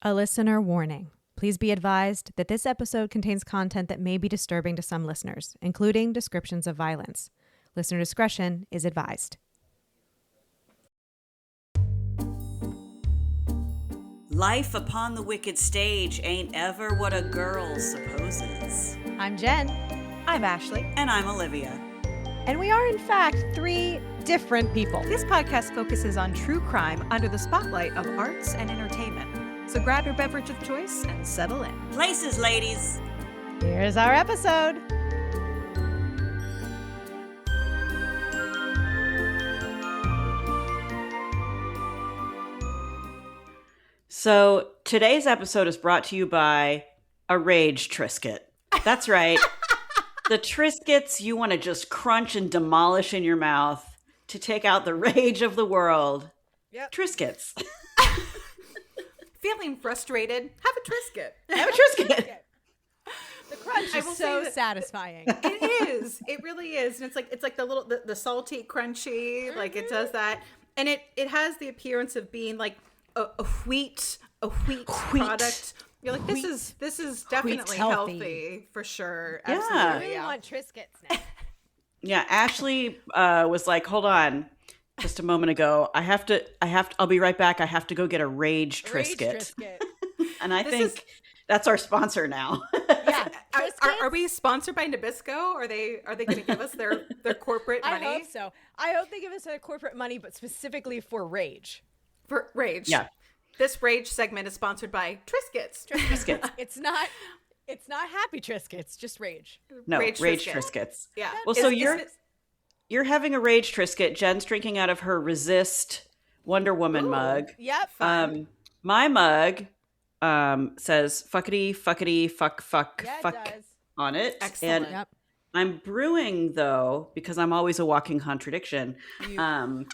A listener warning. Please be advised that this episode contains content that may be disturbing to some listeners, including descriptions of violence. Listener discretion is advised. Life upon the wicked stage ain't ever what a girl supposes. I'm Jen. I'm Ashley. And I'm Olivia. And we are, in fact, three different people. This podcast focuses on true crime under the spotlight of arts and entertainment. So grab your beverage of choice and settle in. Places, ladies. Here's our episode. So today's episode is brought to you by a rage Triscuit. That's right. The Triscuits you want to just crunch and demolish in your mouth to take out the rage of the world. Yep. Triscuits. Feeling frustrated? Have a Triscuit. Have a Triscuit. The crunch is so satisfying. It is. It really is. And it's like the salty, crunchy, like it does that. And it has the appearance of being like a wheat product. You're like, this is definitely healthy for sure. Yeah. Absolutely. I really want Triscuits now. Yeah, Ashley was like, hold on. Just a moment ago, I'll be right back. I have to go get a rage Triscuit. And I think that's our sponsor now. Yeah. Are we sponsored by Nabisco? Are they going to give us their corporate money? I hope so. I hope they give us their corporate money, but specifically for rage. For rage. Yeah. This rage segment is sponsored by Triscuits. Triscuits. It's not happy Triscuits, just rage. No, Rage rage Triscuit. Triscuits. Yeah. Well, so you're having a rage Triscuit. Jen's drinking out of her Resist Wonder Woman mug. Yep. My mug says fuckity, fuckity, fuck, fuck, Yeah, fuck it does. on it. Excellent. And Yep. I'm brewing, though, because I'm always a walking contradiction. I'm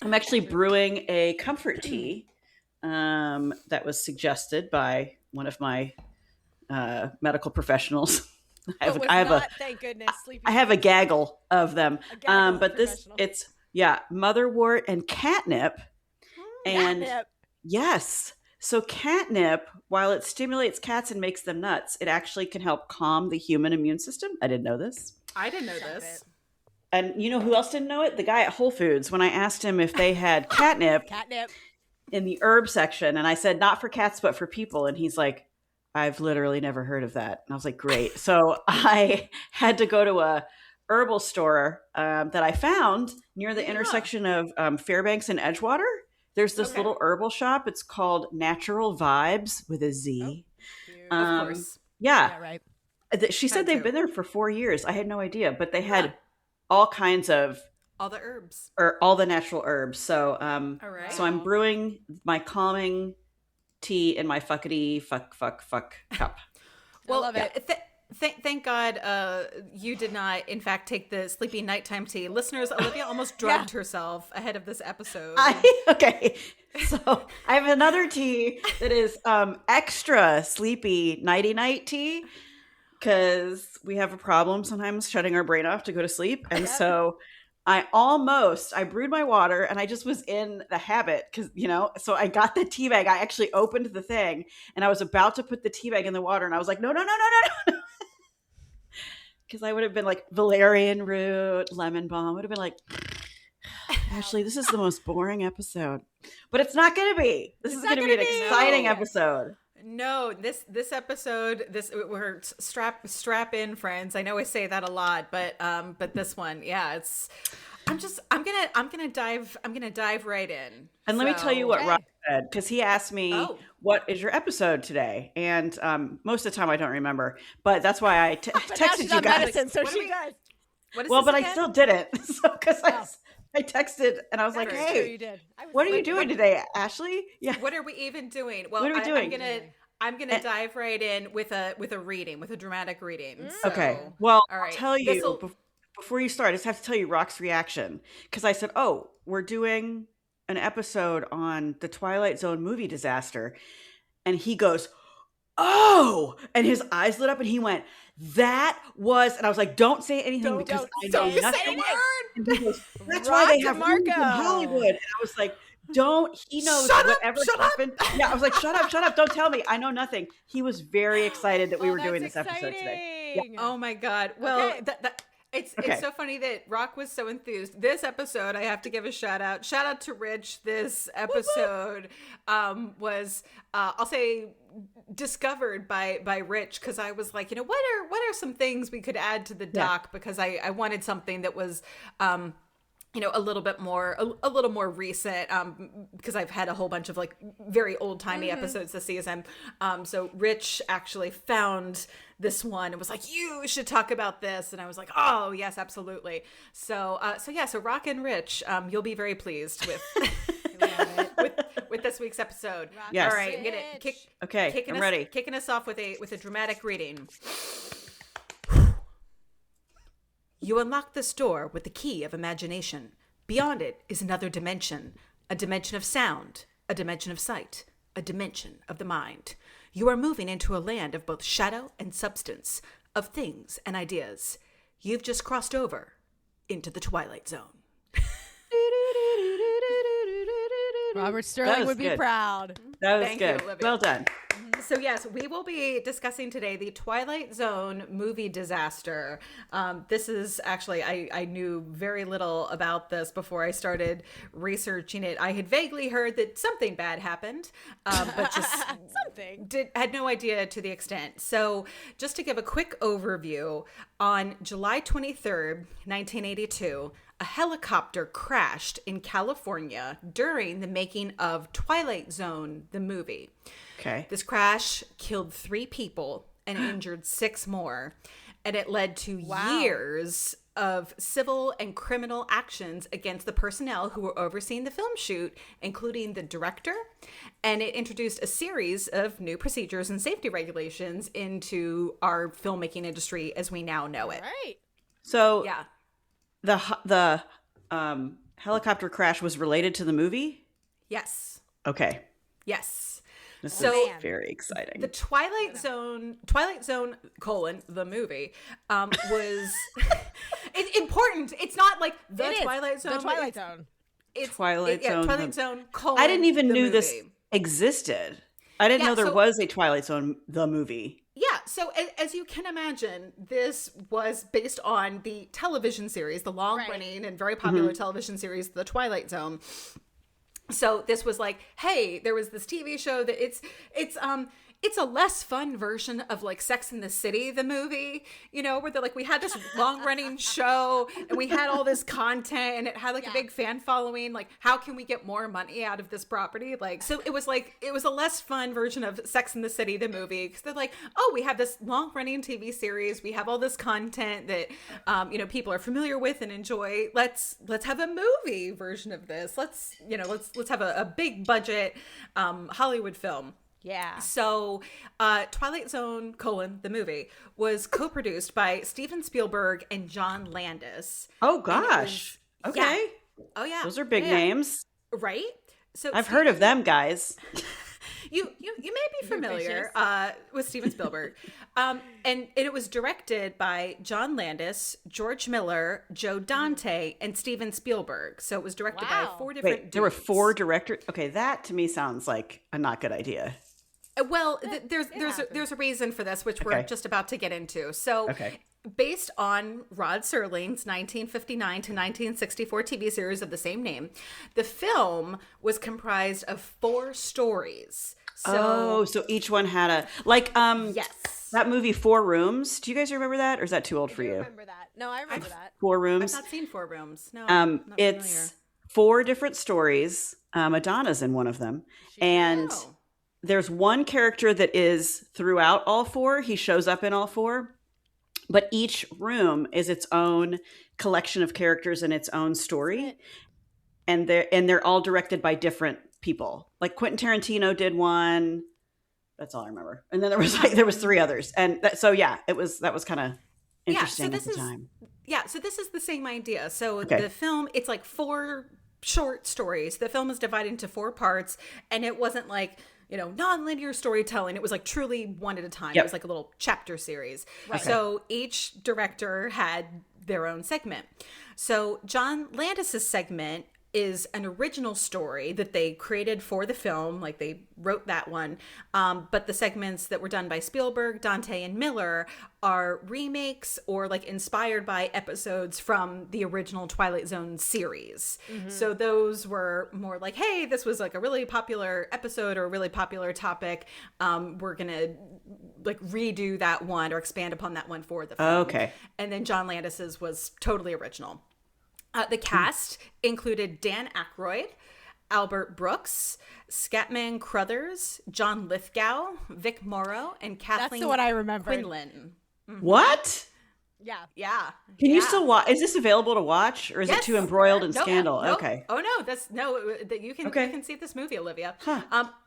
actually brewing a comfort tea that was suggested by one of my medical professionals. Thank goodness. I have a gaggle of them. But professional. it's motherwort and catnip. And Catnip. yes. So catnip, while it stimulates cats and makes them nuts, it actually can help calm the human immune system. I didn't know this. I didn't know this. And you know who else didn't know it? The guy at Whole Foods. When I asked him if they had catnip in the herb section, and I said, not for cats, but for people. And he's like, I've literally never heard of that. And I was like, great. So I had to go to a herbal store that I found near the intersection of Fairbanks and Edgewater. There's this little herbal shop. It's called Natural Vibes with a Z. Of course. Yeah. Right. She said they've been there for 4 years. I had no idea, but they had all kinds of all the herbs or all the natural herbs. So, all right. So I'm brewing my calming tea in my fuckity fuck cup. Well, I love it. Thank God you did not, in fact, take the sleepy nighttime tea. Listeners, Olivia almost drugged herself ahead of this episode. Okay. So I have another tea that is extra sleepy nighty-night tea because we have a problem sometimes shutting our brain off to go to sleep. And so I brewed my water and I just was in the habit because, so I got the tea bag. I actually opened the thing and I was about to put the tea bag in the water and I was like, no. Because I would have been like valerian root, lemon balm. Would have been like, Ashley, this is the most boring episode. But it's not going to be. This is going to be an exciting episode. No, this episode, we're strap in, friends. I know I say that a lot, but this one, yeah, I'm gonna dive right in. And let me tell you what Rob said, because he asked me, what is your episode today? And most of the time I don't remember, but that's why I texted you guys. Medicine, so she does. But I still didn't. So because I texted and I was like, hey, what are you doing today, Ashley? Yeah. What are we even doing? Well, what are we doing? I'm gonna dive right in with a dramatic reading. So, okay. Well, all right. I'll tell you before you start, I just have to tell you Rock's reaction because I said, we're doing an episode on the Twilight Zone movie disaster, and he goes, oh, and his eyes lit up and he went, that was, and I was like, don't say anything because I know nothing. And he goes, that's why they have movies in Hollywood. And I was like, He knows Shut up, whatever shut up. happened. Yeah, I was like, shut up, don't tell me. I know nothing. He was very excited that we were doing this episode today. Yeah. Oh my God. Well, Okay. It's Okay. so funny that Rock was so enthused. This episode, I have to give a shout out. Shout out to Rich. This episode was, I'll say, discovered by Rich, because I was like, what are some things we could add to the doc, because I wanted something that was a little bit more, a little more recent, because I've had a whole bunch of like very old timey episodes this season. So Rich actually found this one and was like, you should talk about this. And I was like, oh yes, absolutely. So Rock and Rich, you'll be very pleased with, with this week's episode. Yes. All right. I'm gonna ready. Kicking us off with a dramatic reading. You unlock this door with the key of imagination. Beyond it is another dimension, a dimension of sound, a dimension of sight, a dimension of the mind. You are moving into a land of both shadow and substance, of things and ideas. You've just crossed over into the Twilight Zone. Robert Sterling would be good. proud. That was Thank you, good. Olivia. Well done. So yes, we will be discussing today the Twilight Zone movie disaster. This is actually, I knew very little about this before I started researching it. I had vaguely heard that something bad happened, but just had no idea to the extent. So just to give a quick overview, on July 23rd, 1982, a helicopter crashed in California during the making of Twilight Zone, the movie. Okay. This crash killed 3 people and injured 6 more. And it led to years of civil and criminal actions against the personnel who were overseeing the film shoot, including the director. And it introduced a series of new procedures and safety regulations into our filmmaking industry as we now know it. Right. So Yeah. the helicopter crash was related to the movie? Yes. Okay. Yes. This So- is very exciting. The Twilight Zone, the movie, was it's important. It's not like the Twilight Zone. The Twilight Zone. It's Twilight Zone, Twilight Zone, I didn't even the knew movie. this existed. I didn't know there was a Twilight Zone, the movie. Yeah, so as you can imagine, this was based on the television series, the long-running and very popular television series, The Twilight Zone. So this was like, hey, there was this TV show that it's a less fun version of like Sex and the City, the movie, where they're like, we had this long running show and we had all this content and it had like a big fan following. Like, how can we get more money out of this property? Like, so it was a less fun version of Sex and the City, the movie. Cause they're like, oh, we have this long running TV series. We have all this content that, people are familiar with and enjoy. Let's have a movie version of this. Let's have a big budget, Hollywood film. Yeah. So, Twilight Zone, the movie, was co-produced by Steven Spielberg and John Landis. Oh, gosh. Okay. Yeah. Oh, yeah. Those are big names. Right? So I've heard of them, guys. You may be familiar with Steven Spielberg. And it was directed by John Landis, George Miller, Joe Dante, and Steven Spielberg. So it was directed by 4 different dudes. There were 4 directors? Okay, that to me sounds like a not good idea. Well, there's a reason for this, which we're just about to get into. So, based on Rod Serling's 1959 to 1964 TV series of the same name, the film was comprised of 4 stories. So each one had a yes, that movie 4 Rooms. Do you guys remember that, or is that too old for you? I remember that. No, I remember that. 4 Rooms. I've not seen 4 Rooms. No, not it's familiar. 4 different stories. Madonna's in one of them, and there's one character that is throughout all 4. He shows up in all 4, but each room is its own collection of characters and its own story, and they're all directed by different people. Like Quentin Tarantino did one. That's all I remember. And then there was 3 others, and that was kind of interesting at the time. Yeah, so this is the same idea. So the film, it's like 4 short stories. The film is divided into 4 parts, and it wasn't like, non-linear storytelling. It was like truly one at a time. It was like a little chapter series. Right. So each director had their own segment. So John Landis's segment is an original story that they created for the film, like they wrote that one. But the segments that were done by Spielberg, Dante, and Miller are remakes or like inspired by episodes from the original Twilight Zone series. So those were more like, hey, this was like a really popular episode or a really popular topic. We're going to like redo that one or expand upon that one for the film. Okay. And then John Landis's was totally original. The cast included Dan Aykroyd, Albert Brooks, Scatman Crothers, John Lithgow, Vic Morrow, and Kathleen That's the one I remember. Quinlan. What? Yeah. Can you still watch? Is this available to watch, or is it too embroiled in No, scandal? no. Okay. Oh no, that you can see this movie, Olivia.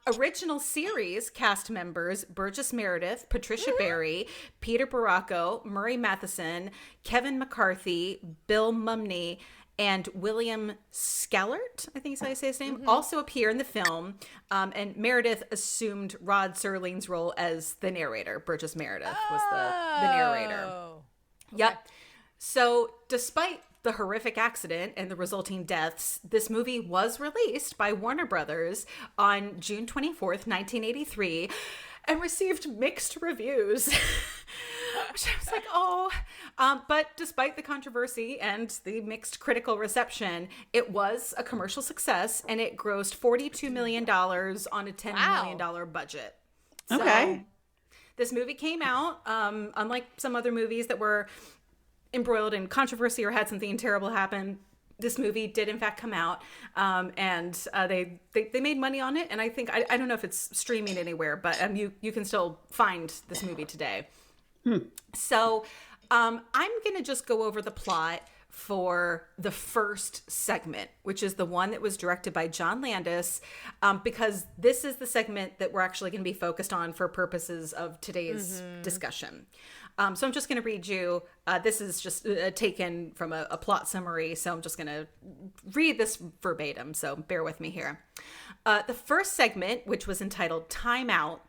Original series cast members: Burgess Meredith, Patricia Berry, Peter Baracco, Murray Matheson, Kevin McCarthy, Bill Mumney, and William Scallert, I think is how you say his name, also appear in the film. And Meredith assumed Rod Serling's role as the narrator. Burgess Meredith was the narrator. Okay. Yep. So despite the horrific accident and the resulting deaths, this movie was released by Warner Brothers on June 24th, 1983, and received mixed reviews. Which I was like, oh. But despite the controversy and the mixed critical reception, it was a commercial success, and it grossed $42 million on a $10 million budget. Okay. So, this movie came out, unlike some other movies that were embroiled in controversy or had something terrible happen. This movie did in fact come out, and they made money on it. And I think, I don't know if it's streaming anywhere, but you can still find this movie today. So I'm going to just go over the plot for the first segment, which is the one that was directed by John Landis, because this is the segment that we're actually going to be focused on for purposes of today's discussion. So I'm just going to read you, this is just taken from a plot summary, so I'm just going to read this verbatim, so bear with me here. The first segment, which was entitled Time Out,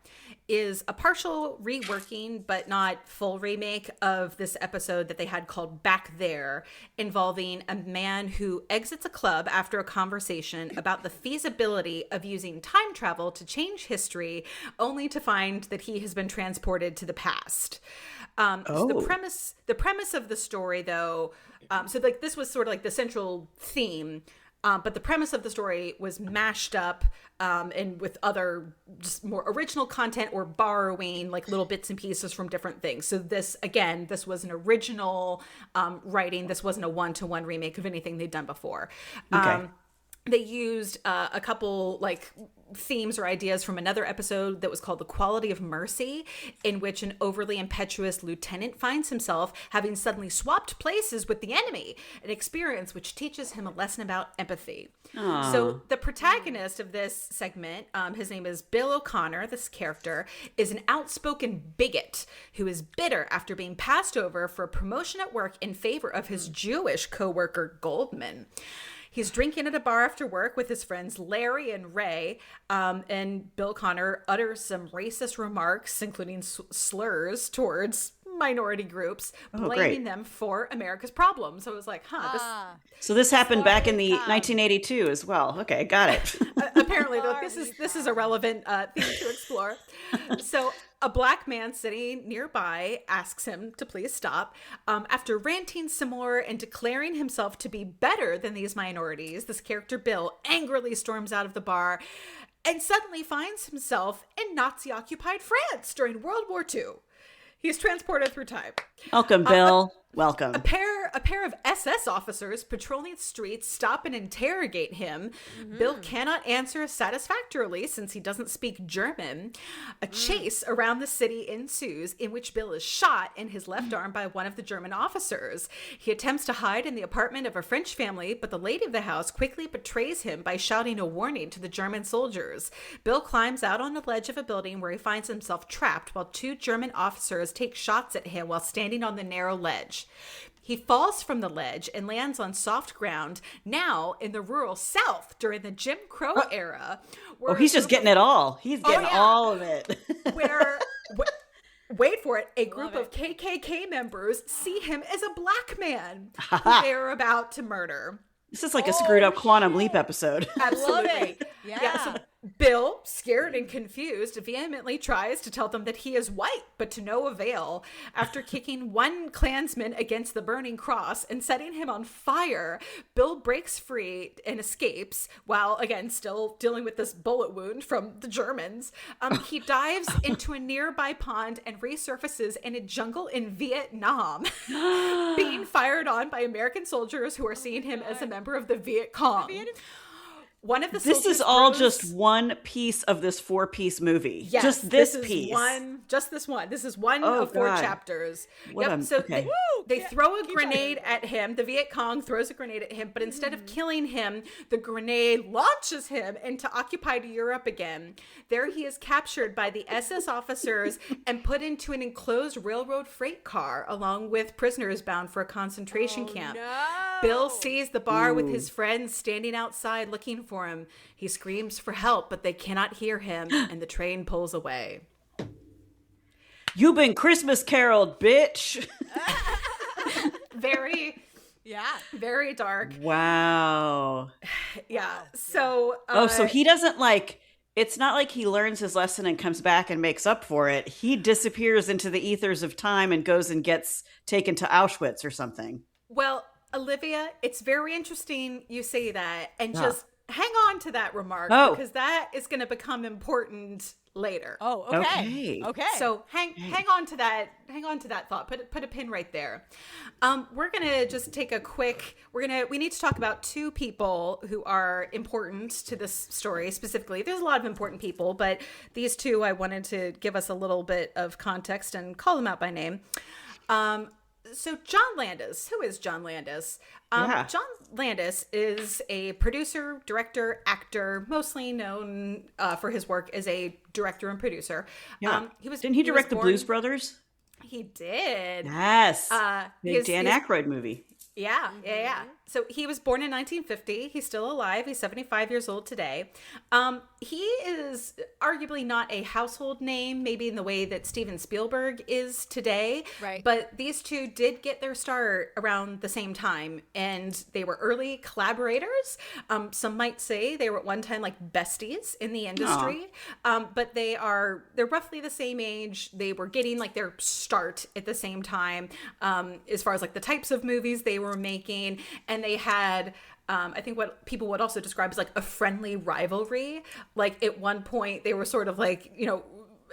is a partial reworking, but not full remake of this episode that they had called Back There, involving a man who exits a club after a conversation about the feasibility of using time travel to change history, only to find that he has been transported to the past. So the premise of the story, though, so like this was sort of like the central theme, but the premise of the story was mashed up and with other just more original content or borrowing like little bits and pieces from different things. So this was an original writing. This wasn't a one-to-one remake of anything they'd done before. Okay. They used a couple like themes or ideas from another episode that was called The Quality of Mercy, in which an overly impetuous lieutenant finds himself having suddenly swapped places with the enemy, an experience which teaches him a lesson about empathy. Aww. So the protagonist of this segment, his name is Bill O'Connor, this character, is an outspoken bigot who is bitter after being passed over for a promotion at work in favor of his Jewish co-worker Goldman. He's drinking at a bar after work with his friends Larry and Ray, and Bill Connor utters some racist remarks, including slurs towards minority groups, blaming them for America's problems. So it was like, So this happened back in the 1982 as well. Okay, got it. Apparently, like, this is a relevant theme to explore. So a black man sitting nearby asks him to please stop. After ranting some more and declaring himself to be better than these minorities, this character Bill angrily storms out of the bar and suddenly finds himself in Nazi-occupied France during World War II. He's transported through time. Welcome, Bill. Welcome. A pair of SS officers patrolling streets stop and interrogate him. Bill cannot answer satisfactorily since he doesn't speak German. A chase around the city ensues, in which Bill is shot in his left arm by one of the German officers. He attempts to hide in the apartment of a French family, but the lady of the house quickly betrays him by shouting a warning to the German soldiers. Bill climbs out on the ledge of a building where he finds himself trapped while two German officers take shots at him while standing on the narrow ledge. He falls from the ledge and lands on soft ground, now in the rural South during the Jim Crow era. He's just getting it all. He's getting all of it. Wait for it, a group of KKK members see him as a black man who they are about to murder. This is like a screwed up Quantum Leap episode. Absolutely. Yeah. So Bill, scared and confused, vehemently tries to tell them that he is white, but to no avail. After kicking one Klansman against the burning cross and setting him on fire, Bill breaks free and escapes while, again, still dealing with this bullet wound from the Germans. He dives into a nearby pond and resurfaces in a jungle in Vietnam, being fired on by American soldiers who are seeing him as a member of the Viet Cong. One of the This is all just one piece of this 4-piece movie. Yes, just this Is piece. just this one. This is one of 4 chapters. They throw a grenade at him. The Viet Cong throws a grenade at him, but instead of killing him, the grenade launches him into occupied Europe again. There he is captured by the SS officers and put into an enclosed railroad freight car along with prisoners bound for a concentration camp. No. Bill sees the bar with his friends standing outside looking for him. He screams for help, but they cannot hear him, and the train pulls away. You've been Christmas caroled, bitch. Very dark. Wow. Yeah. So so he doesn't it's not like he learns his lesson and comes back and makes up for it. He disappears into the ethers of time and goes and gets taken to Auschwitz or something. Well, Olivia, it's very interesting you say that, and just hang on to that remark because that is going to become important later. Oh, okay. So hang on to that. Hang on to that thought. Put a pin right there. We're gonna just take a quick. We need to talk about 2 people who are important to this story specifically. There's a lot of important people, but these 2 I wanted to give us a little bit of context and call them out by name. So John Landis, who is John Landis? John Landis is a producer, director, actor, mostly known for his work as a director and producer. Yeah. Didn't he direct the Blues Brothers? He did. Yes. Big Dan Aykroyd movie. Yeah. So he was born in 1950. He's still alive. He's 75 years old today. He is arguably not a household name, maybe in the way that Steven Spielberg is today. Right. But these 2 did get their start around the same time, and they were early collaborators. Some might say they were at one time like besties in the industry. But they're roughly the same age. They were getting like their start at the same time, as far as like the types of movies they were making. And they had, I think what people would also describe as like a friendly rivalry. Like at one point they were sort of like,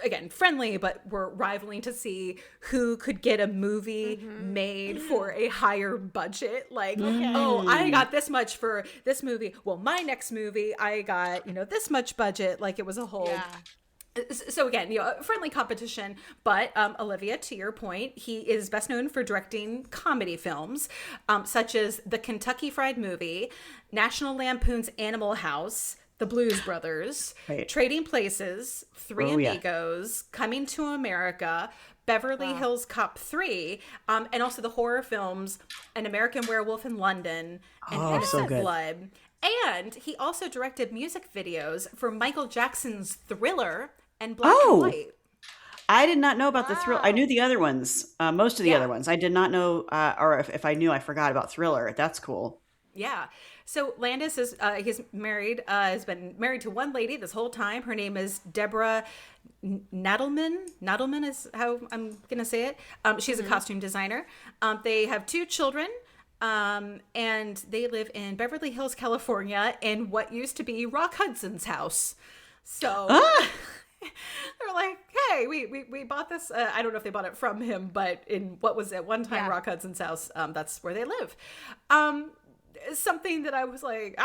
again, friendly, but were rivaling to see who could get a movie made for a higher budget. Like, oh, I got this much for this movie. Well, my next movie, I got, this much budget. Like it was a whole... Yeah. So again, friendly competition, but Olivia, to your point, he is best known for directing comedy films, such as The Kentucky Fried Movie, National Lampoon's Animal House, The Blues Brothers, Trading Places, Three Amigos, Coming to America, Beverly Hills Cop 3, and also the horror films An American Werewolf in London and Innocent Blood. And he also directed music videos for Michael Jackson's Thriller and Black and White. I did not know about the Thriller. I knew the other ones, most of the other ones. I did not know, or if I knew, I forgot about Thriller. That's cool. Yeah. So Landis is he's married, has been married to one lady this whole time. Her name is Deborah Nadelman. Nadelman is how I'm going to say it. She's a costume designer. They have 2 children. And they live in Beverly Hills, California, in what used to be Rock Hudson's house. So they're like, hey, we bought this. I don't know if they bought it from him, but in what was at one time Rock Hudson's house, that's where they live. Something that I was like,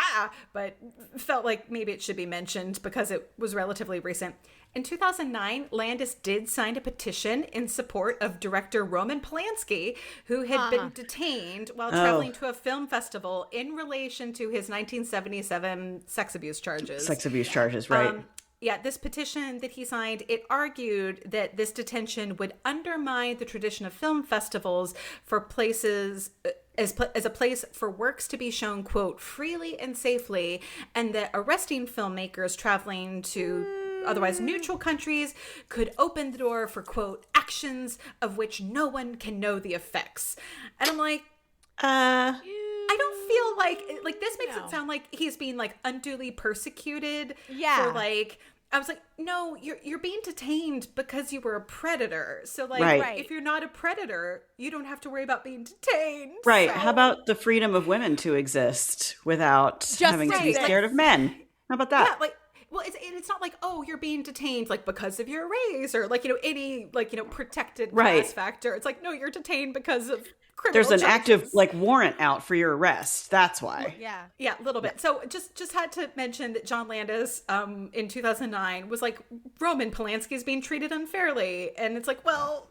but felt like maybe it should be mentioned because it was relatively recent. In 2009, Landis did sign a petition in support of director Roman Polanski, who had been detained while traveling to a film festival in relation to his 1977 sex abuse charges. Sex abuse charges, right. This petition that he signed, it argued that this detention would undermine the tradition of film festivals for places as a place for works to be shown, quote, freely and safely, and that arresting filmmakers traveling to otherwise neutral countries could open the door for, quote, actions of which no one can know the effects. And I'm like, I don't feel like this makes it sound like he's being like unduly persecuted. Yeah. For like, I was like, no, you're being detained because you were a predator. So like, Right. if you're not a predator, you don't have to worry about being detained. Right. So. How about the freedom of women to exist without having to be scared of men? How about that? Yeah, like, well, it's not like, oh, you're being detained like because of your race or like, any like, protected class factor. It's like, no, you're detained because of criminal There's an charges. active like warrant out for your arrest. That's why. Yeah, a little bit. So just had to mention that John Landis in 2009 was like, Roman Polanski is being treated unfairly. And it's like, well,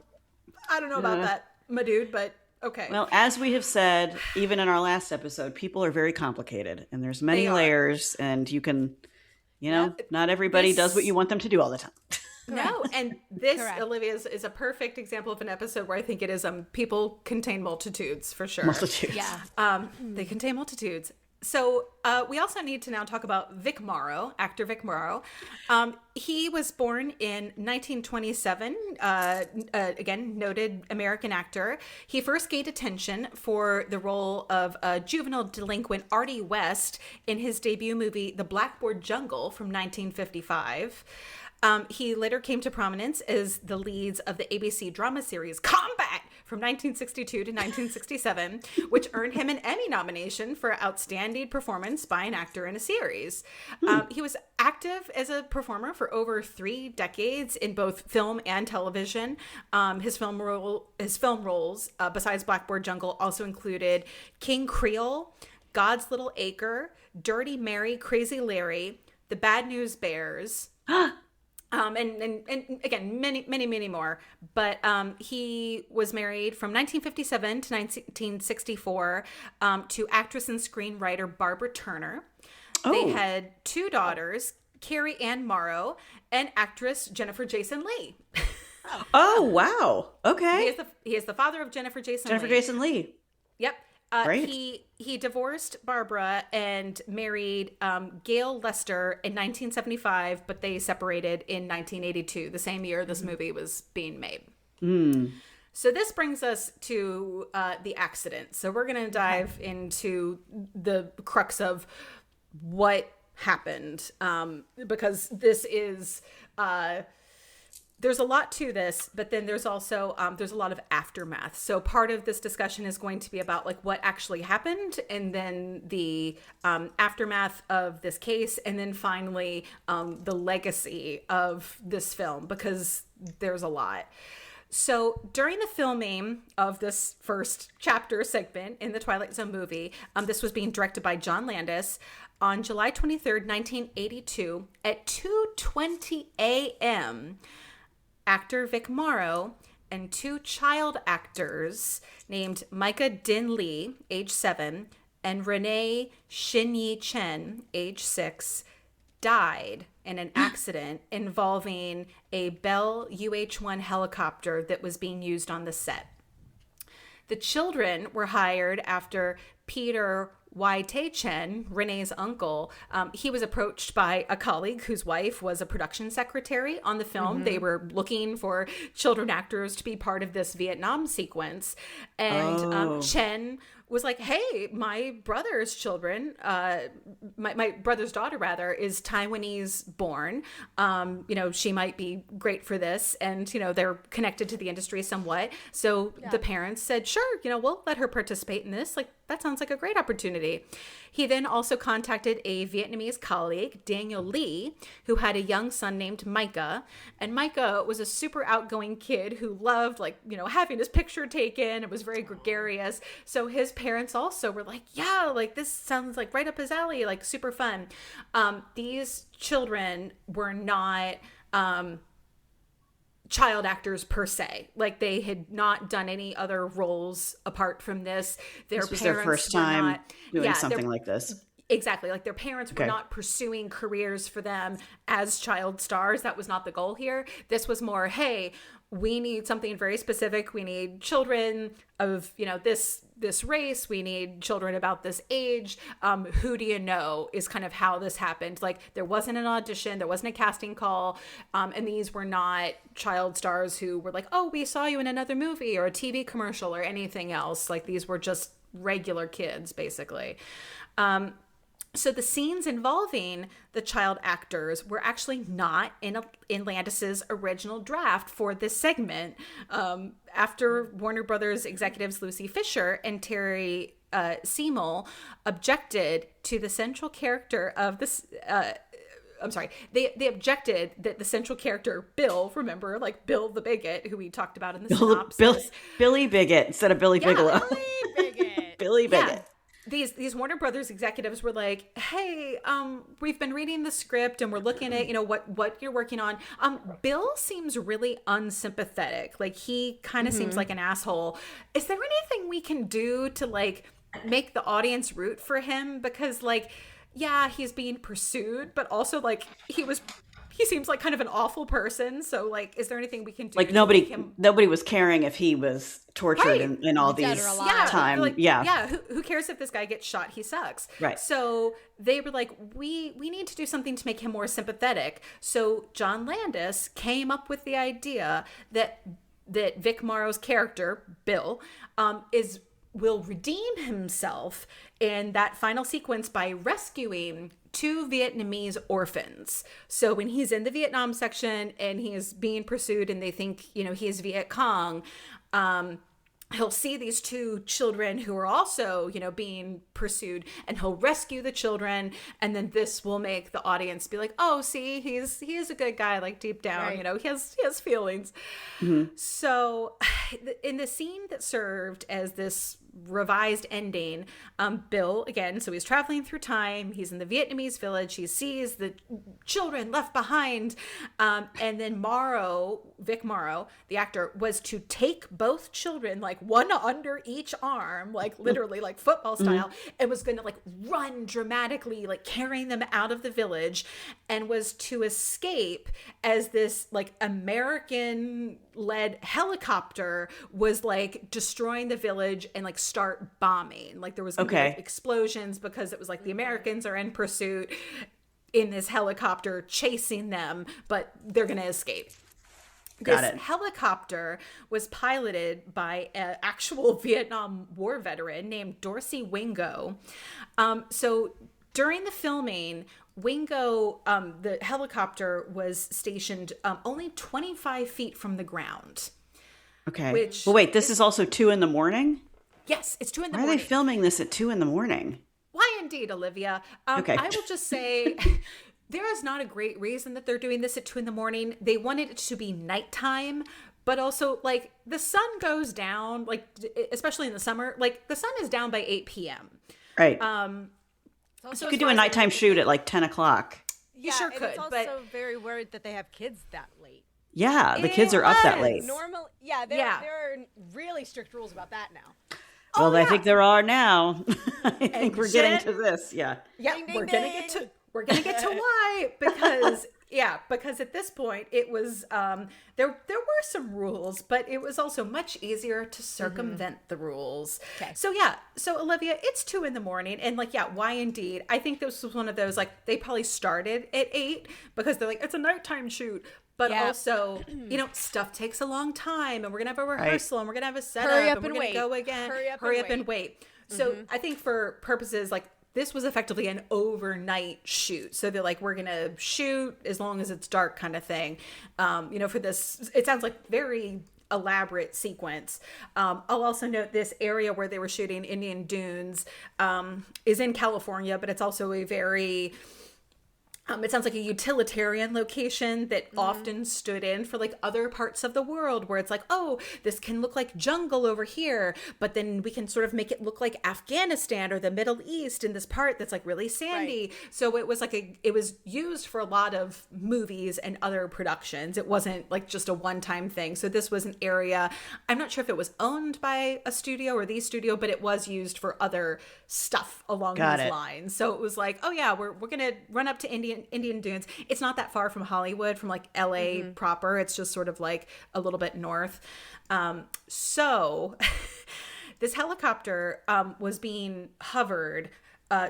I don't know about that, my dude, but okay. Well, as we have said, even in our last episode, people are very complicated and there's many layers and you can, not everybody does what you want them to do all the time. No, and this, Olivia, is a perfect example of an episode where I think it is people contain multitudes, for sure. Multitudes. Yeah. They contain multitudes. So we also need to now talk about Vic Morrow, actor Vic Morrow. He was born in 1927, again, noted American actor. He first gained attention for the role of juvenile delinquent Artie West in his debut movie, The Blackboard Jungle from 1955. He later came to prominence as the leads of the ABC drama series Combat from 1962 to 1967, which earned him an Emmy nomination for outstanding performance by an actor in a series. He was active as a performer for over 3 decades in both film and television. His film roles, besides Blackboard Jungle, also included King Creole, God's Little Acre, Dirty Mary, Crazy Larry, The Bad News Bears. And again, many more. But he was married from 1957 to 1964 to actress and screenwriter Barbara Turner. Oh. They had 2 daughters, Carrie Ann Morrow and actress Jennifer Jason Leigh. Oh, wow. Okay. He is the father of Jennifer Jason Leigh. Yep. Great. He divorced Barbara and married Gail Lester in 1975, but they separated in 1982, the same year this movie was being made. So this brings us to the accident. So we're going to dive into the crux of what happened, because this is... there's a lot to this, but then there's also there's a lot of aftermath. So part of this discussion is going to be about like what actually happened, and then the aftermath of this case, and then finally the legacy of this film, because there's a lot. So during the filming of this first chapter segment in the Twilight Zone movie, this was being directed by John Landis. On July 23rd, 1982, at 2:20 a.m., actor Vic Morrow and 2 child actors named Micah Dinh, age 7, and Renee Shin-Yi Chen, age 6, died in an accident involving a Bell UH-1 helicopter that was being used on the set. The children were hired after Peter Y.T. Chen, Renee's uncle, he was approached by a colleague whose wife was a production secretary on the film. They were looking for children actors to be part of this Vietnam sequence. And Chen was like, hey, my brother's children, my brother's daughter, rather, is Taiwanese born. She might be great for this. And, they're connected to the industry somewhat. So the parents said, sure, we'll let her participate in this. Like, that sounds like a great opportunity. He then also contacted a Vietnamese colleague, Daniel Lee, who had a young son named Micah. And Micah was a super outgoing kid who loved, having his picture taken. It was very gregarious. So his parents also were like, yeah, this sounds like right up his alley, super fun. These children were not child actors per se. They had not done any other roles apart from this. This was their first time doing something like this. Exactly. Their parents were not pursuing careers for them as child stars. That was not the goal here. This was more, hey, we need something very specific. We need children of, this race. We need children about this age. Who do you know is kind of how this happened. There wasn't an audition. There wasn't a casting call. And these were not child stars who were like, oh, we saw you in another movie or a TV commercial or anything else. These were just regular kids, basically. So the scenes involving the child actors were actually not in Landis's original draft for this segment. After Warner Brothers executives Lucy Fisher and Terry Seymour objected to the central character of this. They objected that the central character, Bill, remember, like Bill the Bigot, who we talked about in the synopsis. Billy Bigot instead of Billy Bigelow. Billy Bigot. Billy Bigot. Yeah. These Warner Brothers executives were like, hey, we've been reading the script and we're looking at, what you're working on. Bill seems really unsympathetic. Like, he kind of seems like an asshole. Is there anything we can do to, like, make the audience root for him? Because, like, yeah, he's being pursued, but also, like, he seems like kind of an awful person. So, like, is there anything we can do? Like, nobody was caring if he was tortured in all these time. Like, who cares if this guy gets shot? He sucks. Right. So they were like, we need to do something to make him more sympathetic. So John Landis came up with the idea that Vic Morrow's character, Bill, will redeem himself in that final sequence by rescuing 2 Vietnamese orphans. So when he's in the Vietnam section and he is being pursued and they think, he is Viet Cong, he'll see these 2 children who are also, being pursued, and he'll rescue the children. And then this will make the audience be like, oh, see, he is a good guy, like deep down, right. he has feelings. Mm-hmm. So in the scene that served as this revised ending, Bill, again, so he's traveling through time, he's in the Vietnamese village, he sees the children left behind, and then Vic Morrow, the actor, was to take both children, like one under each arm, like literally like football style, and was going to like run dramatically, like carrying them out of the village, and was to escape as this like American led helicopter was like destroying the village and like start bombing. Like there was gonna be, like, explosions because it was like the Americans are in pursuit in this helicopter chasing them, but they're gonna escape. This helicopter was piloted by an actual Vietnam War veteran named Dorsey Wingo. So during the filming, Wingo, the helicopter was stationed only 25 feet from the ground. Okay. Well, wait, this is also 2 a.m? Yes, it's 2 a.m. Why are they filming this at 2 a.m? Why indeed, Olivia? Okay. I will just say there is not a great reason that they're doing this at 2 a.m. They wanted it to be nighttime, but also, like, the sun goes down, like, especially in the summer, like, the sun is down by 8 p.m. Right. So you could do a nighttime shoot at like 10 o'clock. You sure could. It's also very worried that they have kids that late. Yeah, the kids are up that late. There are really strict rules about that now. Well, I think there are now. I think we're getting to this. Yeah. Yeah, ding, ding, we're gonna get to why, because at this point it was there were some rules, but it was also much easier to circumvent the rules. Okay. So Olivia, it's 2 a.m, and like, why indeed? I think this was one of those, like, they probably started at 8 because they're like, it's a nighttime shoot. But also, stuff takes a long time, and we're going to have a rehearsal, and we're going to have a setup, and we're going to go again. Hurry up and wait. So I think for purposes, like, this was effectively an overnight shoot. So they're like, we're going to shoot as long as it's dark kind of thing. For this, it sounds like very elaborate sequence. I'll also note this area where they were shooting, Indian Dunes, is in California, but it's also a very... it sounds like a utilitarian location that often stood in for like other parts of the world where it's like, oh, this can look like jungle over here, but then we can sort of make it look like Afghanistan or the Middle East in this part that's like really sandy. Right. So it was like it was used for a lot of movies and other productions. It wasn't like just a one-time thing. So this was an area, I'm not sure if it was owned by a studio or the studio, but it was used for other stuff along these lines. So it was like, oh yeah, we're going to run up to Indian Dunes. It's not that far from Hollywood, from like LA proper. It's just sort of like a little bit north. So this helicopter was being hovered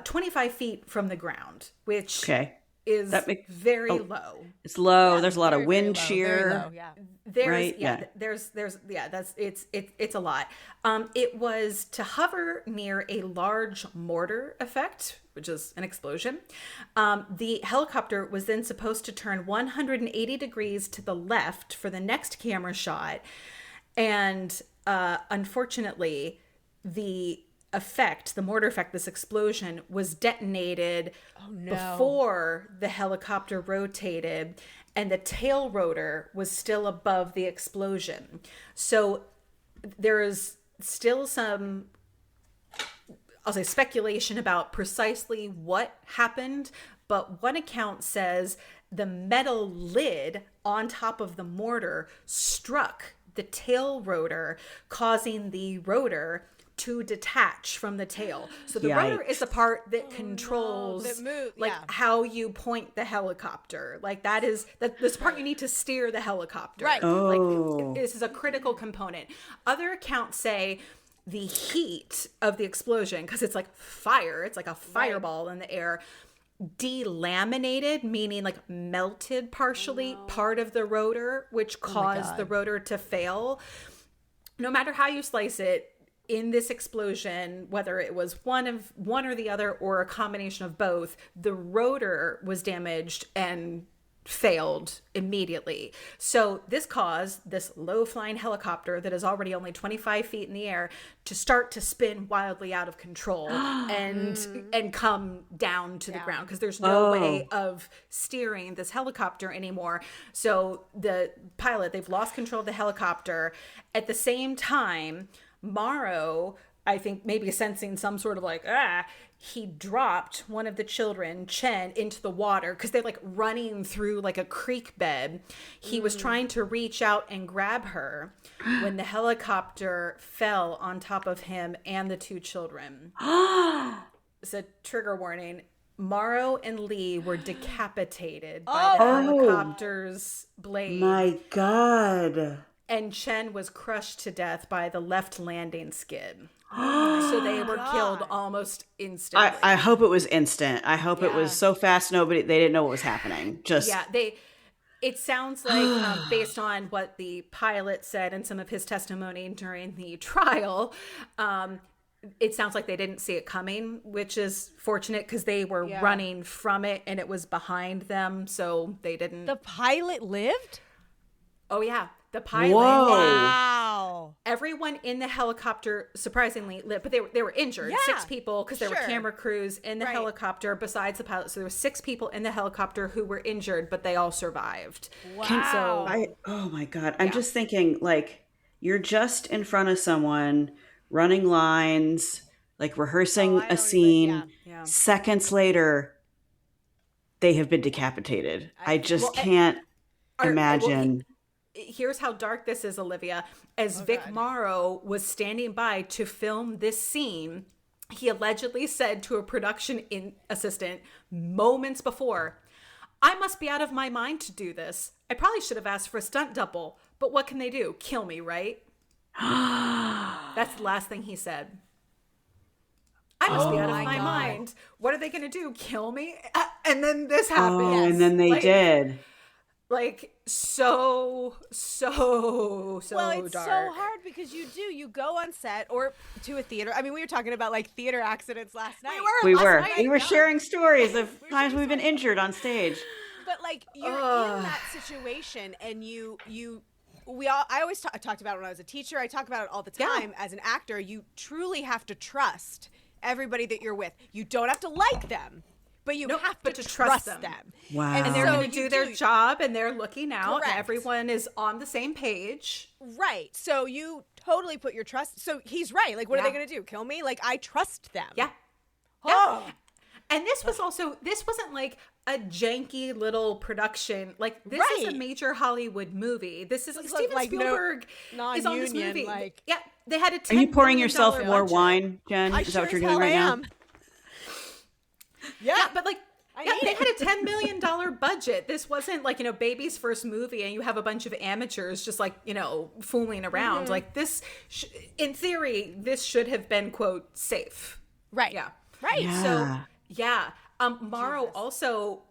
25 feet from the ground, which is very low. It's low. Yeah, There's a lot of wind low, shear. very low, yeah. It's a lot. It was to hover near a large mortar effect, which is an explosion. The helicopter was then supposed to turn 180 degrees to the left for the next camera shot. And unfortunately, the mortar effect, this explosion, was detonated before the helicopter rotated, and the tail rotor was still above the explosion. So there is still some, I'll say, speculation about precisely what happened, but one account says the metal lid on top of the mortar struck the tail rotor, causing the rotor to detach from the tail. So the rotor is the part that controls how you point the helicopter. Like this part you need to steer the helicopter. Right. Like this is a critical component. Other accounts say the heat of the explosion, because it's like fire, it's like a fireball in the air, delaminated, meaning like melted partially part of the rotor, which caused the rotor to fail. No matter how you slice it, in this explosion, whether it was one or the other or a combination of both, the rotor was damaged and failed immediately. So this caused this low-flying helicopter that is already only 25 feet in the air to start to spin wildly out of control and come down to the ground, because there's no way of steering this helicopter anymore. So the pilot, they've lost control of the helicopter. At the same time, Morrow, I think maybe sensing some sort of he dropped one of the children, Chen, into the water because they're like running through like a creek bed. He was trying to reach out and grab her when the helicopter fell on top of him and the two children. It's a trigger warning. Morrow and Lee were decapitated by the helicopter's blade. My God. And Chen was crushed to death by the left landing skid. So they were killed almost instantly. I hope it was instant. I hope it was so fast they didn't know what was happening. It sounds like, based on what the pilot said and some of his testimony during the trial, it sounds like they didn't see it coming, which is fortunate because they were running from it and it was behind them, so they didn't. The pilot lived? Oh, yeah. The pilot. Whoa. Wow. Everyone in the helicopter surprisingly lived, but they were injured. Yeah. 6 people, because there were camera crews in the helicopter besides the pilot. So there were 6 people in the helicopter who were injured, but they all survived. Wow. Oh my God. I'm just thinking, like, you're just in front of someone running lines, like rehearsing a scene. Seconds later, they have been decapitated. I just can't imagine. Here's how dark this is, Olivia. As Vic Morrow was standing by to film this scene, he allegedly said to a production assistant moments before, "I must be out of my mind to do this. I probably should have asked for a stunt double, but what can they do? Kill me, right?" That's the last thing he said. I must be out of my mind. What are they going to do? Kill me? And then this happened. Oh, and then they did. Like, so Well, it's dark. so hard because you go on set or to a theater. I mean, we were talking about like theater accidents last night. We were sharing stories of times we've been injured on stage. But like you're in that situation and I always talked about it when I was a teacher. I talk about it all the time. As an actor, you truly have to trust everybody that you're with. You don't have to like them, but you have to trust them. Wow. And they're going to do their job and they're looking out. Correct. And everyone is on the same page. Right. So you totally put your trust. So he's right. Like, what are they going to do? Kill me? Like, I trust them. Yeah. Oh. Yeah. And this wasn't like a janky little production. Like, this is a major Hollywood movie. This is Steven Spielberg is on this movie. They had a $10 Are you pouring yourself budget. more wine, Jen? Is that what you're doing right now? Yeah, but like, they had a $10 million budget. This wasn't like, baby's first movie and you have a bunch of amateurs just like, fooling around. Mm-hmm. Like this, in theory, this should have been, quote, safe. Right. Yeah. Right. Yeah. So, yeah. Morrow also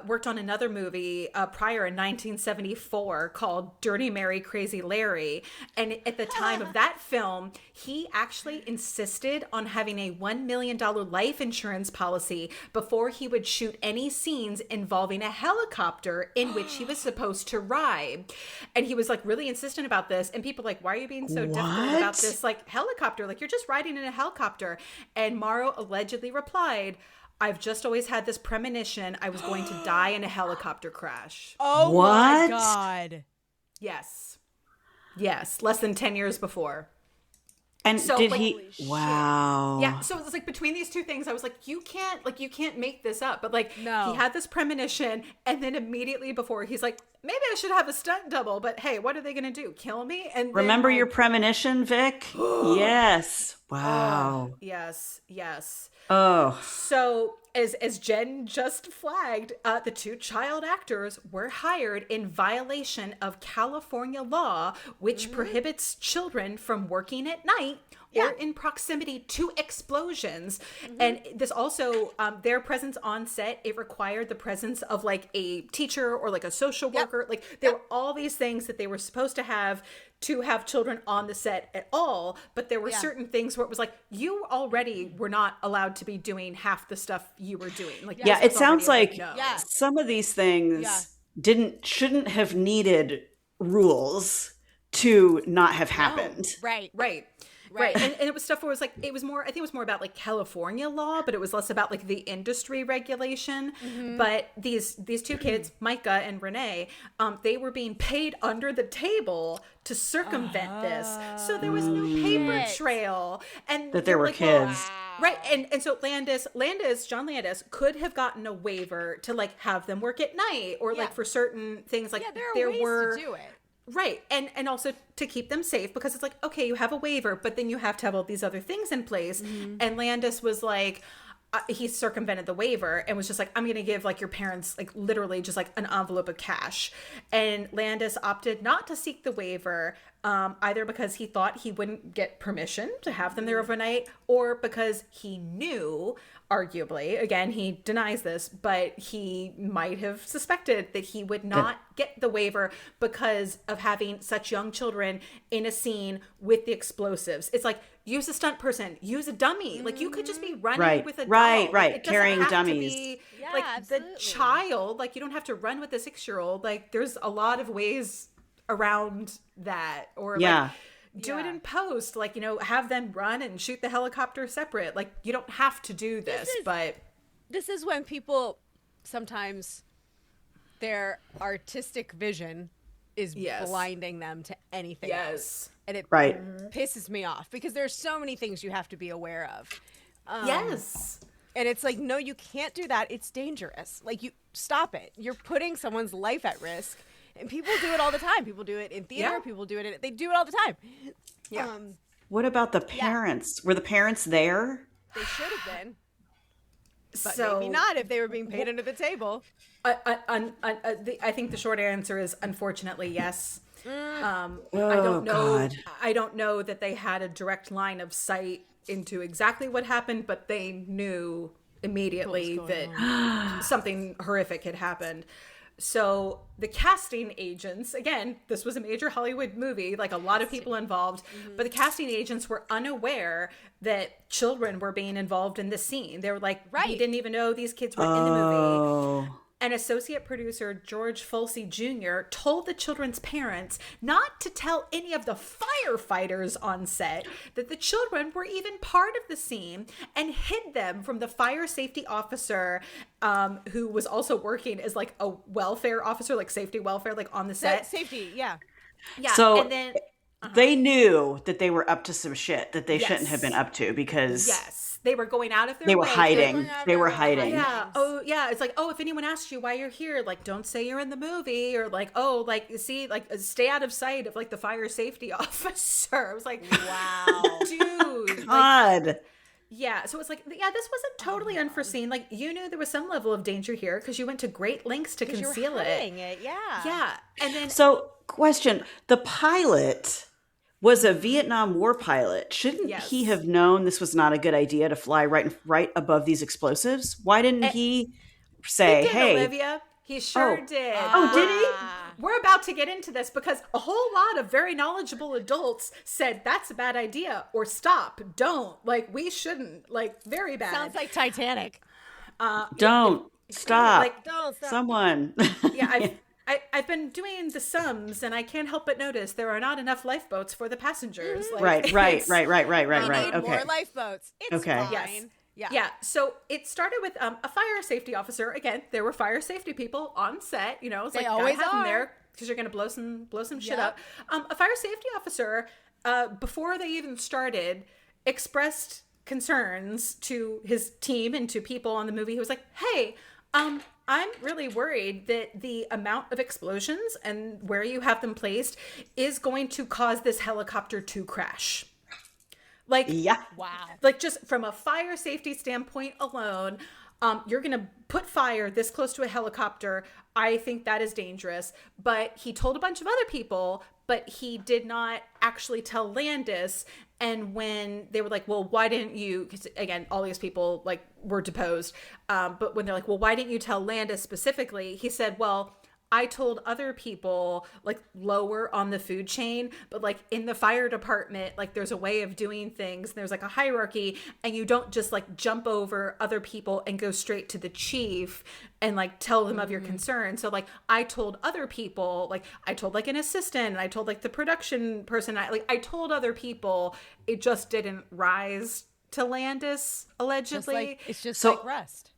worked on another movie prior in 1974 called Dirty Mary, Crazy Larry. And at the time of that film, he actually insisted on having a $1 million life insurance policy before he would shoot any scenes involving a helicopter in which he was supposed to ride. And he was like really insistent about this. And people like, why are you being so difficult about this like helicopter? Like, you're just riding in a helicopter. And Morrow allegedly replied, I've just always had this premonition I was going to die in a helicopter crash. Oh my God. Yes. Yes. Less than 10 years before. And so, did like, he? Wow. Yeah. So it was like between these two things, I was like, you can't make this up. But like, no. He had this premonition, and then immediately before, he's like, maybe I should have a stunt double. But hey, what are they gonna do? Kill me? And remember your premonition, Vic? Yes. Wow. Yes. Yes. Oh. So as Jen just flagged, the two child actors were hired in violation of California law, which prohibits children from working at night or in proximity to explosions. And this also, their presence on set, it required the presence of like a teacher or like a social worker. Like there were all these things that they were supposed to have children on the set at all, but there were certain things where it was like, you already were not allowed to be doing half the stuff you were doing. Like, it sounds like some of these things shouldn't have needed rules to not have happened. Right. And it was stuff where it was like, I think it was more about like California law, but it was less about like the industry regulation. But these two kids, Micah and Renee, they were being paid under the table to circumvent this. So there was no paper trail. And that there were like, kids. Right. And so John Landis could have gotten a waiver to like have them work at night or like for certain things like there were ways to do it. Right. And also to keep them safe, because it's like, okay, you have a waiver, but then you have to have all these other things in place. And Landis was like, he circumvented the waiver and was just like, I'm going to give like your parents like literally just like an envelope of cash. And Landis opted not to seek the waiver, either because he thought he wouldn't get permission to have them there overnight, or because he knew, arguably, again, he denies this, but he might have suspected that he would not get the waiver because of having such young children in a scene with the explosives. It's like, use a stunt person, use a dummy. Like, you could just be running with a doll. Right. It doesn't Carrying have dummies. To be, Yeah, like, absolutely. the child, like, you don't have to run with a 6-year-old. Like, there's a lot of ways around that. Or, like, do it in post, like, you know, have them run and shoot the helicopter separate. Like, you don't have to do this, but this is when people sometimes their artistic vision is blinding them to anything else. And it pisses me off because there's so many things you have to be aware of. And it's like, no, you can't do that. It's dangerous. Like, you stop it. You're putting someone's life at risk. And people do it all the time. People do it in theater. People do it. They do it all the time. What about the parents? Were the parents there? They should have been. But so maybe not if they were being paid under the table. I think the short answer is unfortunately yes. I Oh, don't know. God. I don't know that they had a direct line of sight into exactly what happened, but they knew immediately that something horrific had happened. So the casting agents, again, this was a major Hollywood movie, like a lot of people involved, but the casting agents were unaware that children were being involved in the scene. They were like, we didn't even know these kids were in the movie. And associate producer George Folsey Jr. told the children's parents not to tell any of the firefighters on set that the children were even part of the scene, and hid them from the fire safety officer, who was also working as like a welfare officer, like safety welfare, like on the set. Safety, Yeah. So and then they knew that they were up to some shit that they shouldn't have been up to because they were going out of their they were way. hiding. They were hiding. Yeah. Oh, yeah. It's like, oh, if anyone asks you why you're here, like, don't say you're in the movie, or like, oh, like, see, like, stay out of sight of like the fire safety officer. I was like, wow, dude. God. Yeah, so it's like, this wasn't totally unforeseen. Like, you knew there was some level of danger here because you went to great lengths to conceal it. Yeah, and then Question: the pilot was a Vietnam War pilot. Shouldn't he have known this was not a good idea to fly right above these explosives? Why didn't he say, he did, hey, Olivia. He sure did. Oh, did he? We're about to get into this because a whole lot of very knowledgeable adults said that's a bad idea, or stop, don't, like, we shouldn't, like, very bad. Sounds like Titanic. Don't stop. Like, Don't stop. Someone. Yeah, I've been doing the sums, and I can't help but notice there are not enough lifeboats for the passengers. Like, Right. We need Okay. more lifeboats. It's Okay. fine. Yes. Yeah. Yeah, so it started with a fire safety officer. Again, there were fire safety people on set. You know, it's They like always gotta have them are. there because you're gonna blow some shit Yep. up. A fire safety officer, before they even started, expressed concerns to his team and to people on the movie. He was like, "Hey, I'm really worried that the amount of explosions and where you have them placed is going to cause this helicopter to crash." Like, Yeah. Wow. like just from a fire safety standpoint alone, you're going to put fire this close to a helicopter. I think that is dangerous. But he told a bunch of other people, but he did not actually tell Landis. And when they were like, well, why didn't you, 'cause again, all these people like were deposed. But when they're like, well, why didn't you tell Landis specifically? He said, well, I told other people like lower on the food chain, but like in the fire department, like there's a way of doing things. There's like a hierarchy, and you don't just like jump over other people and go straight to the chief and like tell them of your concern. So like I told other people, like I told like an assistant, and I told like the production person, I told other people. It just didn't rise to Landis, allegedly. It's just So- like Rust.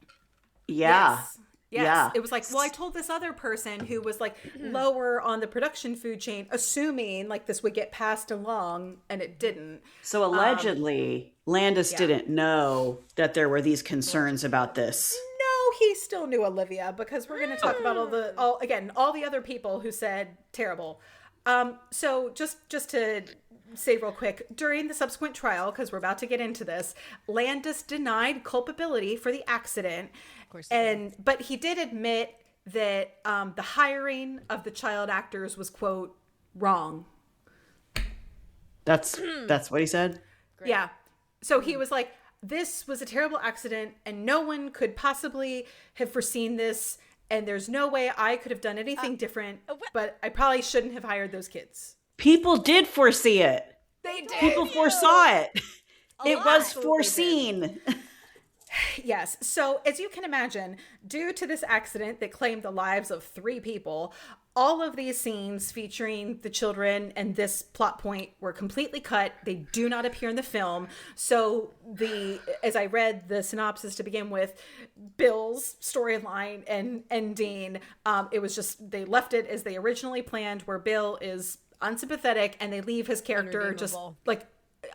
Yeah. Yes. Yeah. It was like, well, I told this other person who was like lower on the production food chain, assuming like this would get passed along, and it didn't. So allegedly, Landis didn't know that there were these concerns about this. No, he still knew Olivia, because we're going to talk about all the other people who said terrible. So just to say real quick, during the subsequent trial, because we're about to get into this, Landis denied culpability for the accident. Of course. But he did admit that the hiring of the child actors was, quote, wrong. That's what he said. Great. Yeah. So he was like, this was a terrible accident, and no one could possibly have foreseen this, and there's no way I could have done anything different, but I probably shouldn't have hired those kids. People did foresee it. They did. People foresaw it. It lot. was Absolutely foreseen. Yes. So as you can imagine, due to this accident that claimed the lives of 3 people, all of these scenes featuring the children and this plot point were completely cut. They do not appear in the film. So as I read the synopsis to begin with, Bill's storyline and ending, it was just, they left it as they originally planned, where Bill is unsympathetic and they leave his character just Unredeemable. like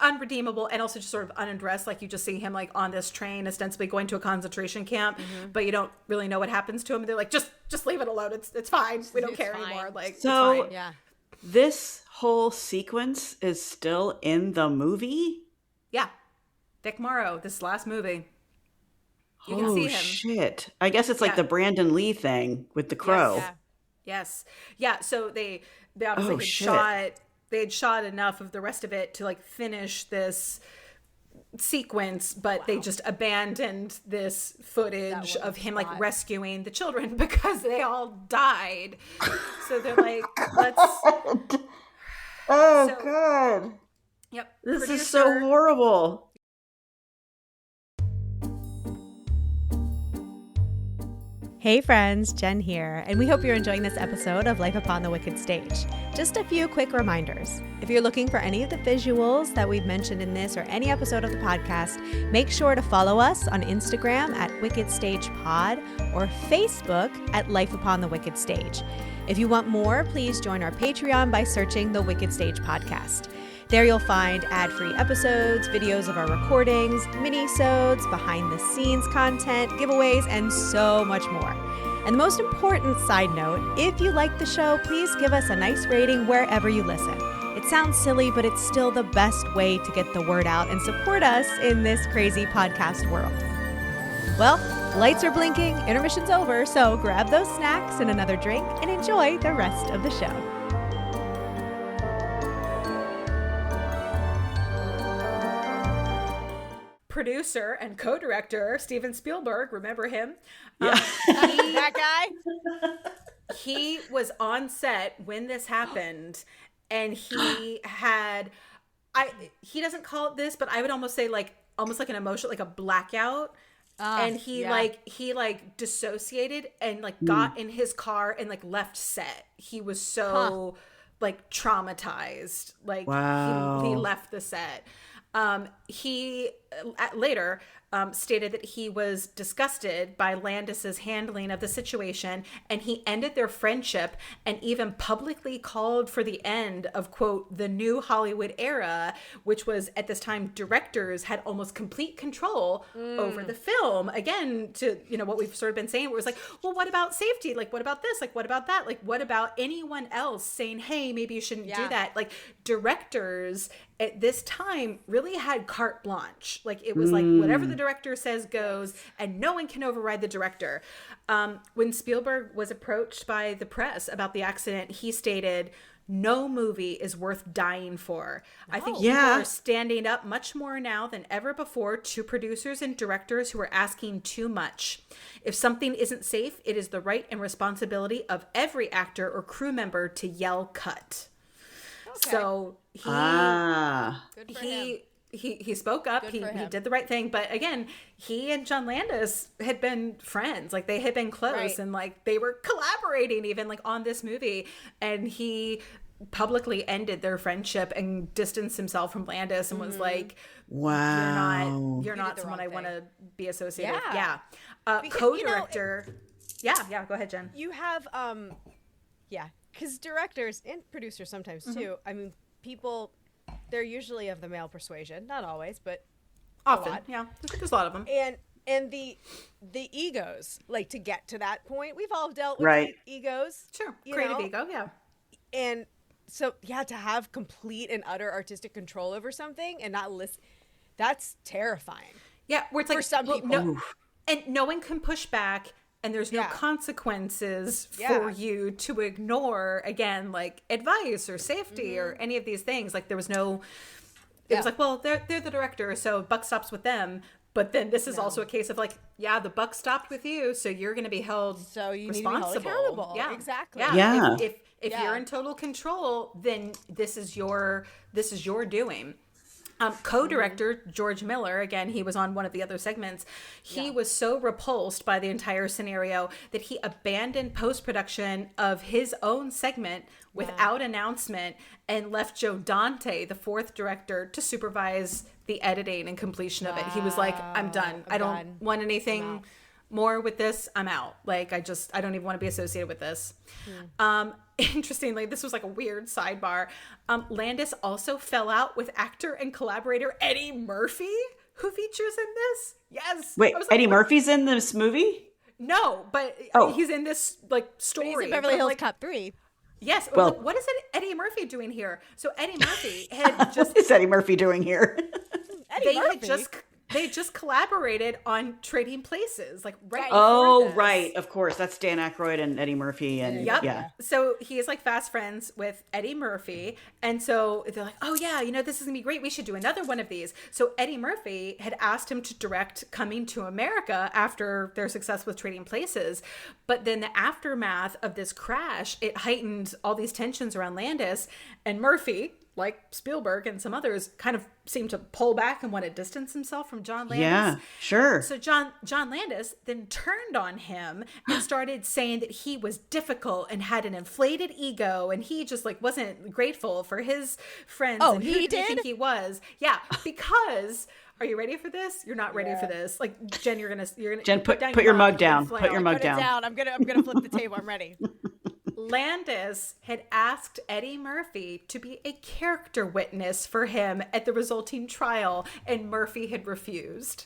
unredeemable, and also just sort of unaddressed. Like you just see him like on this train ostensibly going to a concentration camp, but you don't really know what happens to him. They're like, just leave it alone. It's fine. We don't It's care fine. anymore. Like, So- it's fine. Yeah. This whole sequence is still in the movie? Yeah. Vic Morrow, this last movie. You can Oh, see him. shit. I guess it's like Yeah. the Brandon Lee thing with the crow. Yeah. Yes. Yeah. So they obviously Oh, had shit. they had shot enough of the rest of it to like finish this sequence, but they just abandoned this footage That of him like plot. rescuing the children because they all died. So they're like, let's. Oh, So- God. Yep. This is so producer- horrible. Hey friends, Jen here, and we hope you're enjoying this episode of Life Upon the Wicked Stage. Just a few quick reminders. If you're looking for any of the visuals that we've mentioned in this or any episode of the podcast, make sure to follow us on Instagram at Wicked Stage Pod or Facebook at Life Upon the Wicked Stage. If you want more, please join our Patreon by searching the Wicked Stage Podcast. There you'll find ad-free episodes, videos of our recordings, mini-sodes, behind-the-scenes content, giveaways, and so much more. And the most important side note, if you like the show, please give us a nice rating wherever you listen. It sounds silly, but it's still the best way to get the word out and support us in this crazy podcast world. Well, lights are blinking, intermission's over, so grab those snacks and another drink and enjoy the rest of the show. producer and co-director, Steven Spielberg, remember him? Yeah. That guy? He was on set when this happened, and he had, he doesn't call it this, but I would almost say like, almost like an emotional, like a blackout. And he dissociated and like got in his car and like left set. He was so like traumatized. Like he left the set. He later stated that he was disgusted by Landis's handling of the situation, and he ended their friendship and even publicly called for the end of, quote, the new Hollywood era, which was at this time directors had almost complete control over the film. Again, to, you know, what we've sort of been saying, where it was like, well, what about safety? Like, what about this? Like, what about that? Like, what about anyone else saying, hey, maybe you shouldn't do that? Like, directors at this time really had carte blanche. Like, it was like whatever the director says goes, and no one can override the director. When Spielberg was approached by the press about the accident, he stated, no movie is worth dying for. I think people are standing up much more now than ever before to producers and directors who are asking too much. If something isn't safe, it is the right and responsibility of every actor or crew member to yell cut. Okay. So he spoke up. He did the right thing. But again, he and John Landis had been friends. Like, they had been close, and like they were collaborating even like on this movie. And he publicly ended their friendship and distanced himself from Landis and was like, wow, you're not someone I want to be associated with. Yeah. Co-director. You know, go ahead, Jen. You have, because directors and producers sometimes too, I mean, people, they're usually of the male persuasion, not always, but often. A lot. Yeah, there's a lot of them. And the egos, like, to get to that point, we've all dealt with egos. Sure, creative ego, yeah. And so, to have complete and utter artistic control over something and not listen, that's terrifying. Yeah, where it's like, for some people. And no one can push back, and there's no consequences for you to ignore, again, like advice or safety or any of these things. Like, there was no, it was like, well, they're the director, so buck stops with them. But then this is also a case of like, the buck stopped with you, so you're going to be held responsible. Need to be held accountable. Yeah, exactly. Yeah. If you're in total control, then this is your doing. Co-director George Miller, again, he was on one of the other segments. He was so repulsed by the entire scenario that he abandoned post-production of his own segment without announcement and left Joe Dante, the fourth director, to supervise the editing and completion of it. He was like, I'm done. I don't want anything more with this. I'm out. Like, I don't even want to be associated with this. Interestingly, this was like a weird sidebar. Landis also fell out with actor and collaborator Eddie Murphy, who features in this. Yes. Wait, Eddie Murphy's in this movie? No, but he's in this like story. He's in Beverly Hills Cop 3. Yes. Well, what is Eddie Murphy doing here? So Eddie Murphy had just. What is Eddie Murphy doing here? They just collaborated on Trading Places, like right. Oh, right. Of course. That's Dan Aykroyd and Eddie Murphy. And yeah. So he is like fast friends with Eddie Murphy. And so they're like, oh yeah, this is gonna be great. We should do another one of these. So Eddie Murphy had asked him to direct Coming to America after their success with Trading Places. But then the aftermath of this crash, it heightened all these tensions around Landis, and Murphy, like Spielberg and some others, kind of seemed to pull back and want to distance himself from John Landis. Yeah, sure. So John Landis then turned on him and started saying that he was difficult and had an inflated ego, and he just like wasn't grateful for his friends. Oh, and he did? Do you think he was? Yeah, because are you ready for this? You're not ready for this. Like, Jen, you're gonna Jen, put your mug down. Put your mug down. I'm gonna flip the table. I'm ready. Landis had asked Eddie Murphy to be a character witness for him at the resulting trial, and Murphy had refused.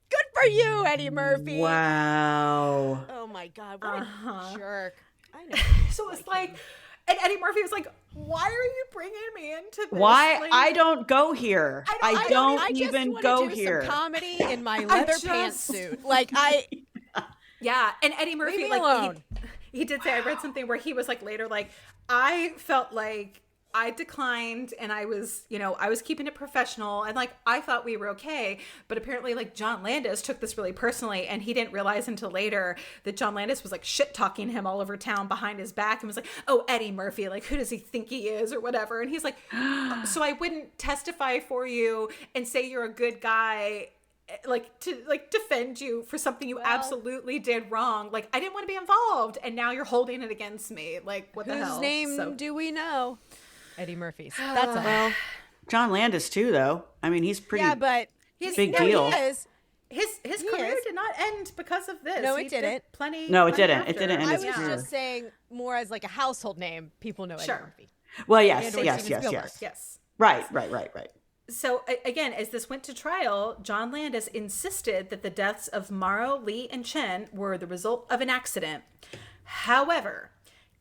Good for you, Eddie Murphy. Wow. Oh my God, what a jerk. I know. So it's like, and Eddie Murphy was like, why are you bringing me into this? Why? Like, I don't go here. I don't even go here. Some comedy in my leather pantsuit. Like, yeah, and Eddie Murphy, leave me alone. He did say, I read something where he was like later, like, I felt like I declined, and I was keeping it professional, and like I thought we were okay, but apparently like John Landis took this really personally, and he didn't realize until later that John Landis was like shit talking him all over town behind his back and was like, "Oh, Eddie Murphy, like who does he think he is or whatever?" And he's like, "So I wouldn't testify for you and say you're a good guy." Like to like defend you for something you absolutely did wrong. Like I didn't want to be involved, and now you're holding it against me. Like what the hell? Whose name do we know? Eddie Murphy's. That's all. Well, John Landis too, though. I mean, he's pretty. Yeah, but big deal. He is. His career did not end because of this. No, it didn't. No, it didn't. It didn't end I his was career. just saying more as like a household name. People know Eddie Murphy. Well, yes. Right. So again, as this went to trial, John Landis insisted that the deaths of Morrow, Lee, and Chen were the result of an accident. However,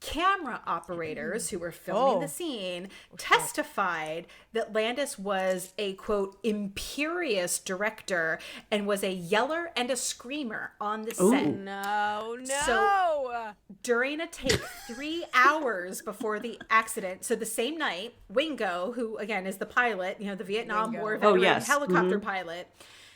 camera operators who were filming the scene testified that Landis was a, quote, imperious director and was a yeller and a screamer on the set. No. So during a take 3 hours before the accident, so the same night, Wingo, who again is the pilot, the Vietnam War veteran helicopter pilot,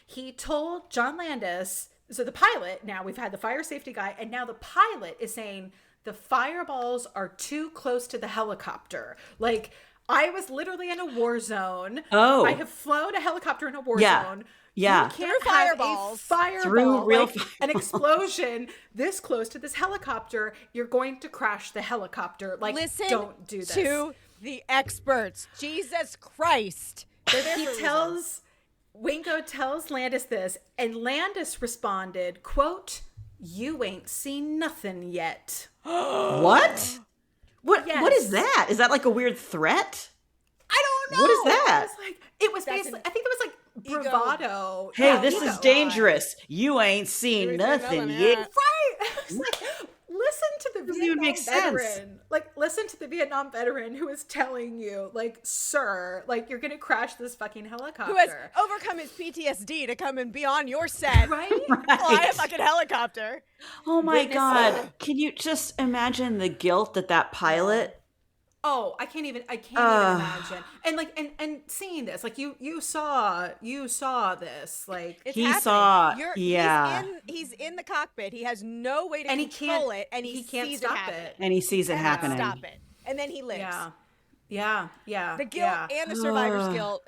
he told John Landis, so the pilot, now we've had the fire safety guy, and now the pilot is saying, the fireballs are too close to the helicopter. Like, I was literally in a war zone. Oh. I have flown a helicopter in a war zone. Yeah. You can't have a fireball, through real an explosion this close to this helicopter. You're going to crash the helicopter. Like, don't do this. To the experts. Jesus Christ. Wingo tells Landis this, and Landis responded, quote, "You ain't seen nothing yet." What? What is that? Is that like a weird threat? I don't know. What is that? It was basically, I think it was like bravado. Hey, this is dangerous. You ain't seen nothing yet. Right. It's like, listen to the Vietnam veteran. Sense. Like, listen to the Vietnam veteran who is telling you, like, sir, like, you're going to crash this fucking helicopter. Who has overcome his PTSD to come and be on your set. Right? Fly a fucking helicopter. Oh my God. Can you just imagine the guilt that pilot? Oh, I can't even imagine. And like, and seeing this, like you saw this, like it's he happening. saw, He's in the cockpit. He has no way to control it, and he can't sees stop it. And he sees it happening. Stop it. And then he lives. Yeah. The guilt and the survivor's guilt.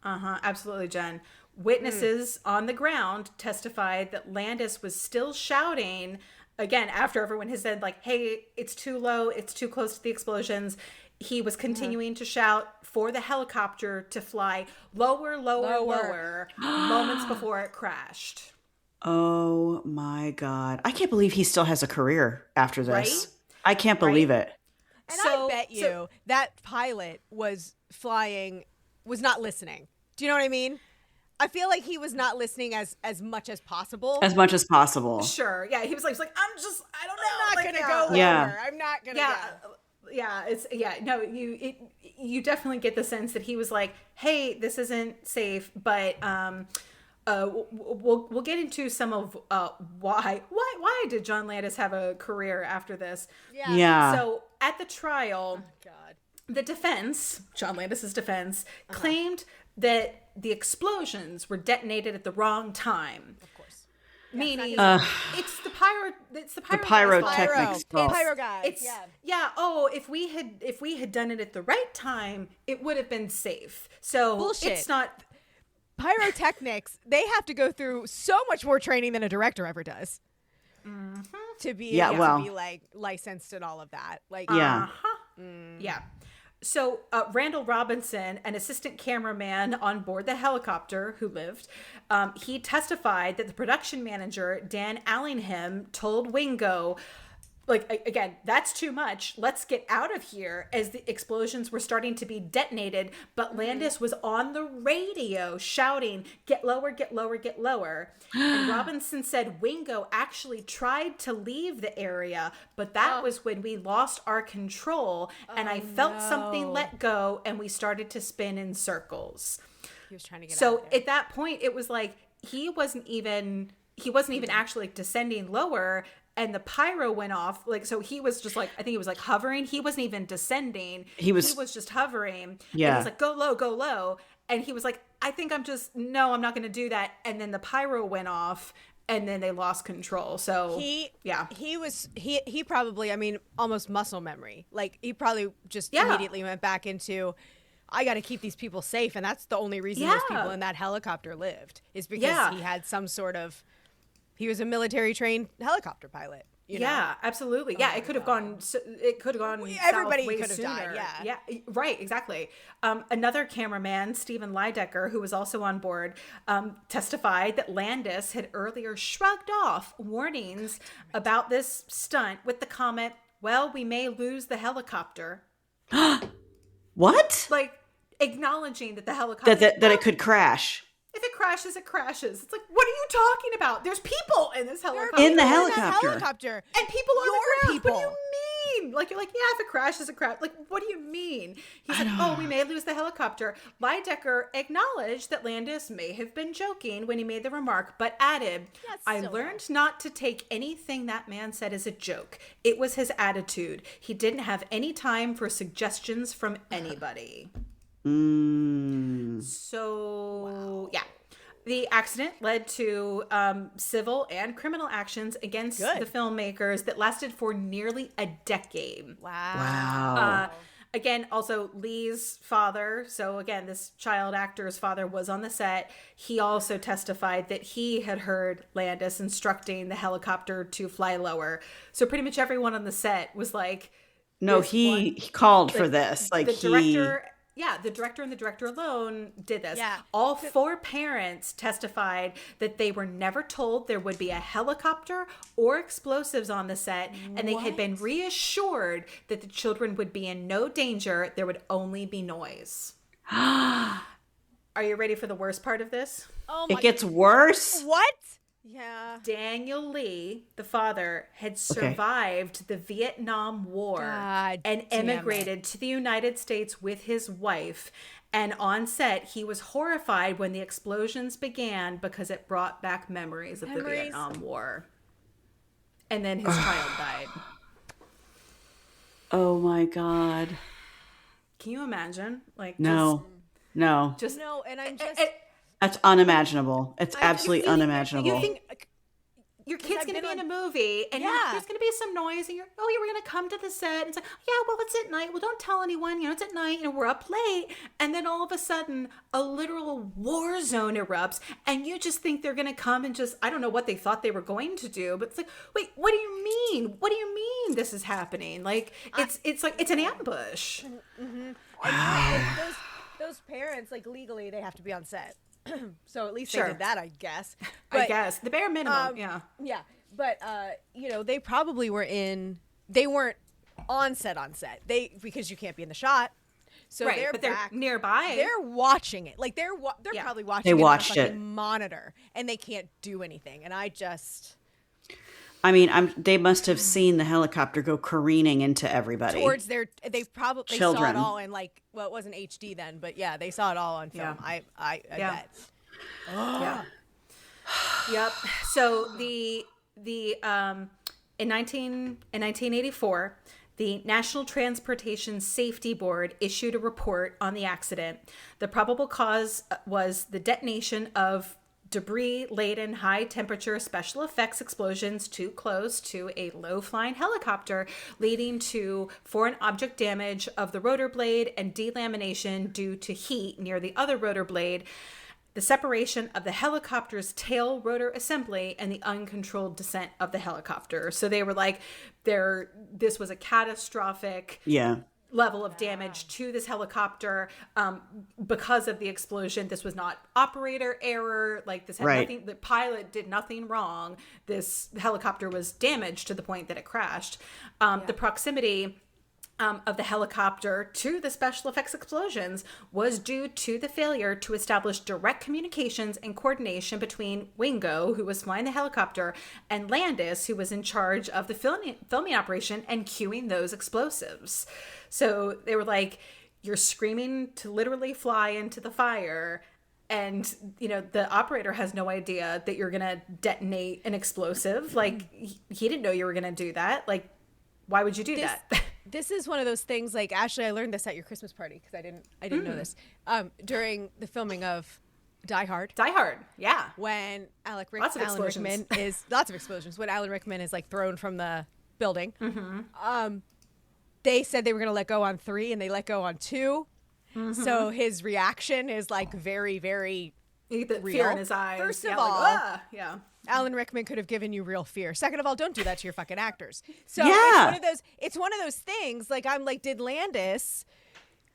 Absolutely, Jen. Witnesses on the ground testified that Landis was still shouting, again, after everyone has said, like, hey, it's too low, it's too close to the explosions. He was continuing to shout for the helicopter to fly lower, moments before it crashed. Oh my God. I can't believe he still has a career after this. Right? I can't believe it. And I bet you that pilot was not listening. Do you know what I mean? I feel like he was not listening as much as possible. As much as possible. Sure. Yeah. He was like, I don't know. I'm not going to go lower. Yeah. I'm not going to go. No, you definitely get the sense that he was like, hey, this isn't safe, but we'll get into some of why did John Landis have a career after this? Yeah. So at the trial, the defense, John Landis's defense, claimed that the explosions were detonated at the wrong time. Of course. Meaning it's the pyrotechnics. Pyro guys. If we had done it at the right time, it would have been safe. So bullshit. It's not pyrotechnics. They have to go through so much more training than a director ever does. To be to be like licensed and all of that. Like Yeah. So Randall Robinson, an assistant cameraman on board the helicopter who lived, he testified that the production manager, Dan Allingham, told Wingo, like, again, that's too much. Let's get out of here, as the explosions were starting to be detonated. But Landis was on the radio shouting, get lower, get lower, get lower. And Robinson said Wingo actually tried to leave the area, but that was when we lost our control and I felt something let go and we started to spin in circles. He was trying to get out So of there. at that point, it was like he wasn't even actually descending lower. and the pyro went off. Like, so he was just like, I think he was like hovering. He wasn't even descending. He was just hovering. Yeah. And he's like, go low, go low. And he was like, I think I'm not going to do that. And then the pyro went off, and then they lost control. So he probably, I mean, almost muscle memory. Like, he probably just immediately went back into, I got to keep these people safe. And that's the only reason those people in that helicopter lived, is because he had some sort of, he was a military trained helicopter pilot. You know? Absolutely. Yeah, it could have gone. It could have gone. Everybody could have died. Yeah, right. Exactly. Another cameraman, Stephen Lydecker, who was also on board, testified that Landis had earlier shrugged off warnings about this stunt with the comment, "Well, we may lose the helicopter." What? Like, acknowledging that the helicopter That it could crash. If it crashes, it crashes. It's like, what are you talking about? There's people in this helicopter. In the helicopter. And people on the ground. People. What do you mean? Like, you're like, yeah, if it crashes, it crashes. Like, what do you mean? He's like, oh, we may lose the helicopter. Lydecker acknowledged that Landis may have been joking when he made the remark, but added, I learned not to take anything that man said as a joke. It was his attitude. He didn't have any time for suggestions from anybody. So, yeah. The accident led to civil and criminal actions against the filmmakers that lasted for nearly a decade. Wow. Again, also Lee's father, so again, this child actor's father was on the set. He also testified that he had heard Landis instructing the helicopter to fly lower. So pretty much everyone on the set was like... No, he called for this. Like, the director... Yeah, the director and the director alone did this. Yeah. All four parents testified that they were never told there would be a helicopter or explosives on the set, and they had been reassured that the children would be in no danger. There would only be noise. Are you ready for the worst part of this? Oh my It gets worse? What? Yeah. Daniel Lee, the father, had survived the Vietnam War and emigrated to the United States with his wife. And on set, he was horrified when the explosions began because it brought back memories of the Vietnam War. And then his child died. Oh my God. Can you imagine? Like, no. Just no, and I'm just... That's unimaginable. It's absolutely unimaginable. You think your kid's going to be in a movie and there's going to be some noise and we're going to come to the set. And it's like, well, it's at night. Well, don't tell anyone, it's at night, we're up late. And then all of a sudden a literal war zone erupts and you just think they're going to come and just, I don't know what they thought they were going to do, but it's like, wait, what do you mean? What do you mean this is happening? Like, it's like, it's an ambush. Mm-hmm. Wow. Those parents, like, legally, they have to be on set. So at least they did that, I guess. But, I guess the bare minimum. Yeah. But they probably they weren't on set. Because you can't be in the shot. So they're nearby. They're watching it. Like they're probably watching it on a monitor, and they can't do anything. And they must have seen the helicopter go careening into everybody. They probably saw it all in it wasn't HD then, but yeah, they saw it all on film. I bet. Yeah. Yep. So in 1984, the National Transportation Safety Board issued a report on the accident. The probable cause was the detonation of debris-laden high-temperature special effects explosions too close to a low-flying helicopter, leading to foreign object damage of the rotor blade and delamination due to heat near the other rotor blade, the separation of the helicopter's tail rotor assembly, and the uncontrolled descent of the helicopter. So they were like, this was a catastrophic level of damage to this helicopter because of the explosion. This was not operator error. Like, this had nothing, the pilot did nothing wrong. This helicopter was damaged to the point that it crashed. The proximity of the helicopter to the special effects explosions was due to the failure to establish direct communications and coordination between Wingo, who was flying the helicopter, and Landis, who was in charge of the filming operation and cueing those explosives. So they were like, you're screaming to literally fly into the fire, and the operator has no idea that you're gonna detonate an explosive. Like, he didn't know you were gonna do that. Like, why would you do that? This is one of those things, like, Ashley, I learned this at your Christmas party because I didn't know this. During the filming of Die Hard. Die Hard, yeah. When Alan Rickman is lots of explosions. When Alan Rickman is like thrown from the building, they said they were going to let go on 3, and they let go on 2. So his reaction is like very, very real. Fear in his eyes. First of all, yeah. Alan Rickman could have given you real fear. Second of all, don't do that to your fucking actors. So it's one of those things. Like, I'm like, did Landis,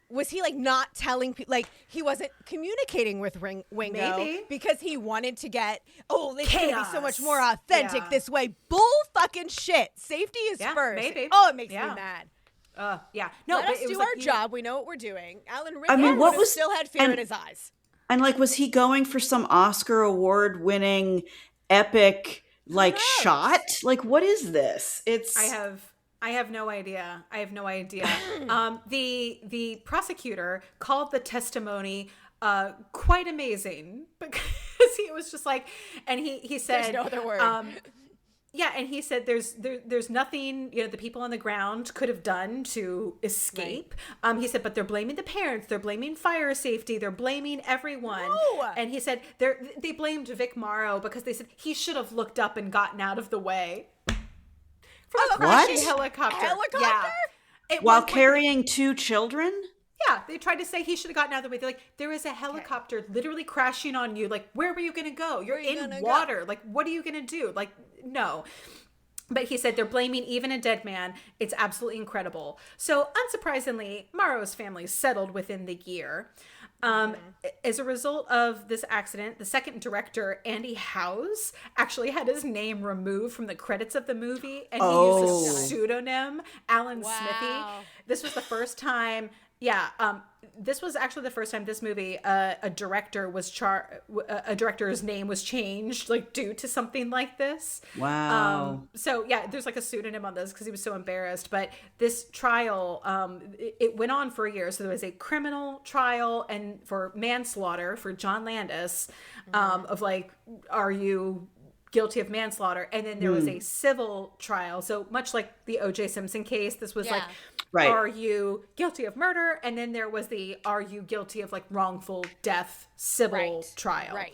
was he like not telling people, like he wasn't communicating with Wingo Maybe. because he wanted to get, it's going to be so much more authentic this way. Bull fucking shit. Safety is first. Maybe. Oh, it makes me mad. No, let but us it do was our job. We know what we're doing. Alan Rickman I mean, what was still had fear in his eyes. And like, was he going for some Oscar award winning epic like shot? Like, what is this? I have no idea. The prosecutor called the testimony quite amazing because he was just like, and he said, there's no other word. And he said there's nothing the people on the ground could have done to escape. Right. He said, but they're blaming the parents, they're blaming fire safety, they're blaming everyone. No. And he said they blamed Vic Morrow because they said he should have looked up and gotten out of the way. From a crashing helicopter. Yeah. While carrying 2 children? Yeah, they tried to say he should have gotten out of the way. They're like, there is a helicopter literally crashing on you. Like, where were you going to go? You're in water. Like, what are you going to do? Like, no. But he said they're blaming even a dead man. It's absolutely incredible. So, unsurprisingly, Morrow's family settled within the year. As a result of this accident, the second director, Andy Howes, actually had his name removed from the credits of the movie, and he used a pseudonym, Alan Smithy. This was the first time. This was actually the first time this movie, a director's name was changed, like, due to something like this. Wow. There's like a pseudonym on this because he was so embarrassed. But this trial, it went on for a year. So there was a criminal trial and for manslaughter for John Landis, of like, are you guilty of manslaughter? And then there was a civil trial. So much like the O.J. Simpson case, this was like, are you guilty of murder? And then there was the, are you guilty of like wrongful death civil trial? Right.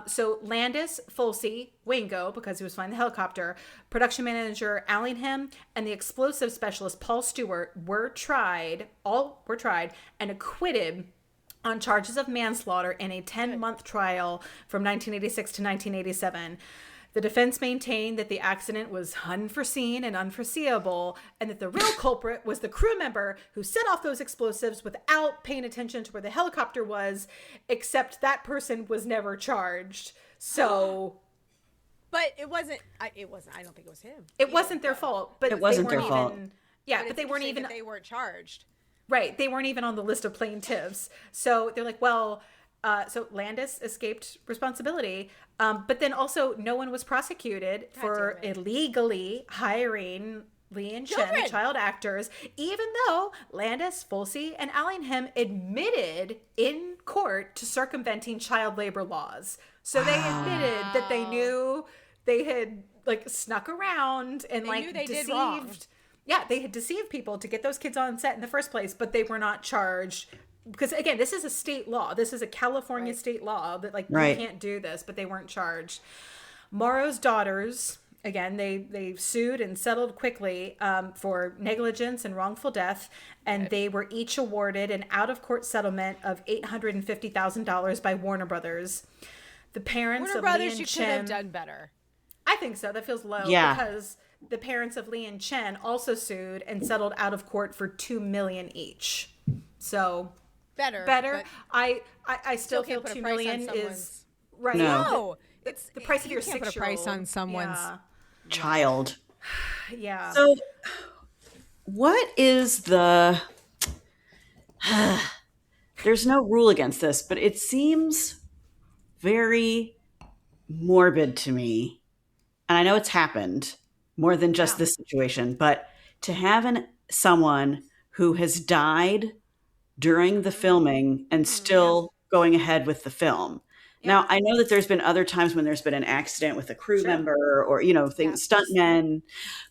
So Landis, Folsey, Wingo, because he was flying the helicopter, production manager Allingham, and the explosive specialist Paul Stewart were tried and acquitted on charges of manslaughter in a 10-month trial from 1986 to 1987. The defense maintained that the accident was unforeseen and unforeseeable, and that the real culprit was the crew member who set off those explosives without paying attention to where the helicopter was, except that person was never charged. So... But it wasn't, I don't think it was him. It wasn't their fault. But it wasn't their fault. But they weren't even... They weren't charged. Right. They weren't even on the list of plaintiffs. So they're like, well... so Landis escaped responsibility, but then also no one was prosecuted for illegally hiring Lee and Chen, the child actors, even though Landis, Folsey, and Allingham admitted in court to circumventing child labor laws. So they admitted that they knew they had like snuck around and they deceived. Did wrong. Yeah, they had deceived people to get those kids on set in the first place, but they were not charged. Because again, this is a state law. This is a California state law that you can't do this, but they weren't charged. Morrow's daughters, again, they sued and settled quickly for negligence and wrongful death, and they were each awarded an out-of-court settlement of $850,000 by Warner Brothers. The parents of Lee and Chen, could have done better. I think so. That feels low because the parents of Lee and Chen also sued and settled out of court for $2 million each. So. Better. I still feel $2 million is right. No, it's the price of your 6-year-old. Put a price on someone's child. Yeah. So, what is the? There's no rule against this, but it seems very morbid to me, and I know it's happened more than just this situation, but to have someone who has died during the filming and still going ahead with the film. Now, I know that there's been other times when there's been an accident with a crew member or, stuntmen,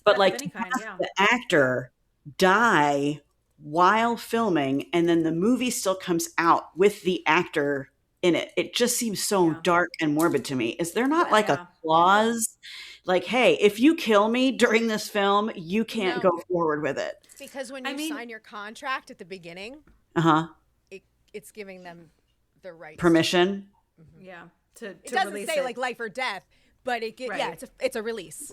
but like the actor die while filming and then the movie still comes out with the actor in it. It just seems so dark and morbid to me. Is there not like a clause like, hey, if you kill me during this film, you can't go forward with it? Because when you sign your contract at the beginning, it's giving them the right permission. Yeah. It doesn't say like life or death, but it's a release.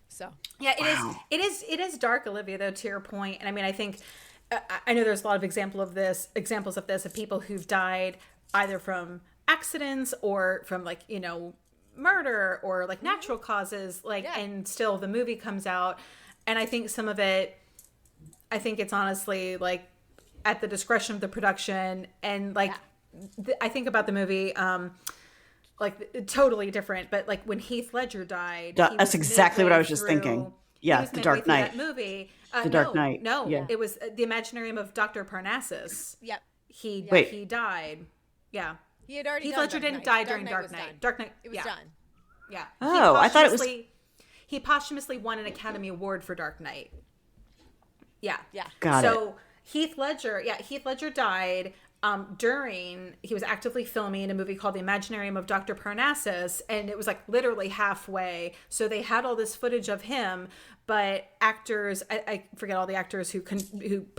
So it is dark, Olivia, though, to your point. And I mean, I think I know there's a lot of examples of this of people who've died either from accidents or from like, murder or like natural causes, and still the movie comes out. And I think some of it, it's honestly like at the discretion of the production. And like, I think about the movie, like totally different, but like when Heath Ledger died, that's exactly what I was just thinking. Yeah, The Dark Knight. That movie, The Dark Knight. No, it was The Imaginarium of Dr. Parnassus. Yep, he died. Yeah, he had already. Heath Ledger didn't die during Dark Knight. Dark Knight. It was done. Yeah. Oh, I thought it was. He posthumously won an Academy Award for Dark Knight. Yeah. Got it. So Heath Ledger died. He was actively filming a movie called The Imaginarium of Dr. Parnassus, and it was like literally halfway. So they had all this footage of him, but actors, I forget all the actors it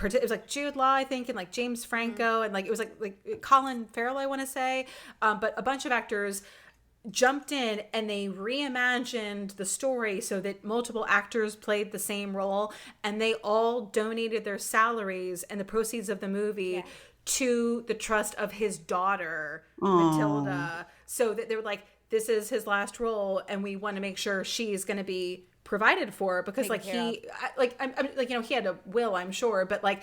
was like Jude Law, I think, and like James Franco, and like it was like Colin Farrell, I want to say, but a bunch of actors jumped in and they reimagined the story so that multiple actors played the same role, and they all donated their salaries and the proceeds of the movie to the trust of his daughter, Matilda, so that they were like, this is his last role and we want to make sure she's going to be provided for, because like he had a will, I'm sure, but like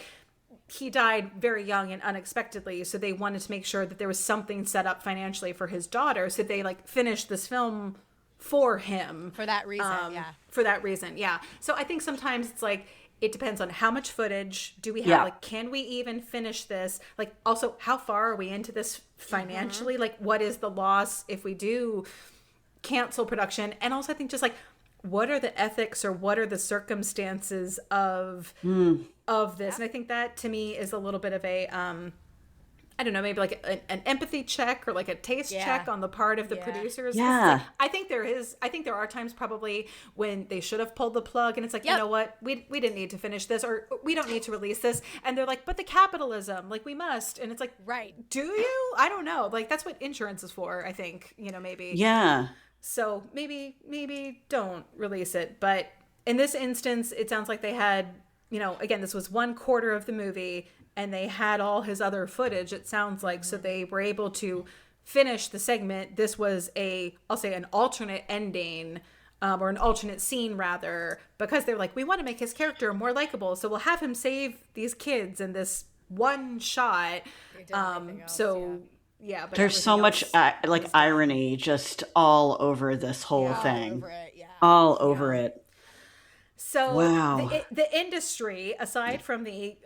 he died very young and unexpectedly, so they wanted to make sure that there was something set up financially for his daughter, so they like finished this film for him for that reason. So I think sometimes it's like, it depends on how much footage do we have. Like, can we even finish this? Like, also, how far are we into this financially? Like, what is the loss if we do cancel production? And also, I think just like, what are the ethics or what are the circumstances of this? And I think that to me is a little bit of a I don't know, maybe like an empathy check or like a taste check on the part of the producers. Yeah. Like, I think there are times probably when they should have pulled the plug and it's like, you know what, we didn't need to finish this, or we don't need to release this. And they're like, but the capitalism, like we must. And it's like, right. Do you? I don't know. Like that's what insurance is for, I think, maybe. Yeah. So maybe don't release it. But in this instance, it sounds like they had, again, this was 1/4 of the movie, and they had all his other footage, it sounds like, so they were able to finish the segment. This was I'll say an alternate ending, or an alternate scene rather, because they're like, we want to make his character more likable, so we'll have him save these kids in this one shot. But there's so much irony just all over this whole thing. All over it. So wow. the industry, aside from the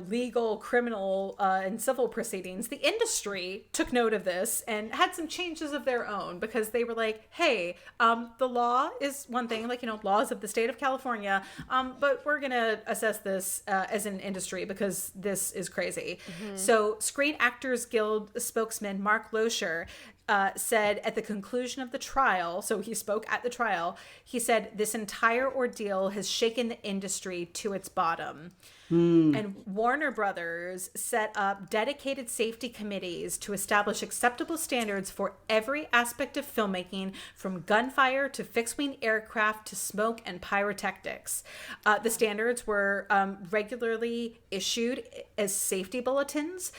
legal, criminal, and civil proceedings, the industry took note of this and had some changes of their own, because they were like, hey, the law is one thing, like, laws of the state of California, but we're going to assess this as an industry because this is crazy. Mm-hmm. So Screen Actors Guild spokesman Mark Loescher said at the conclusion of the trial, so he spoke at the trial, he said, this entire ordeal has shaken the industry to its bottom. And Warner Brothers set up dedicated safety committees to establish acceptable standards for every aspect of filmmaking, from gunfire to fixed-wing aircraft to smoke and pyrotechnics. The standards were regularly issued as safety bulletins.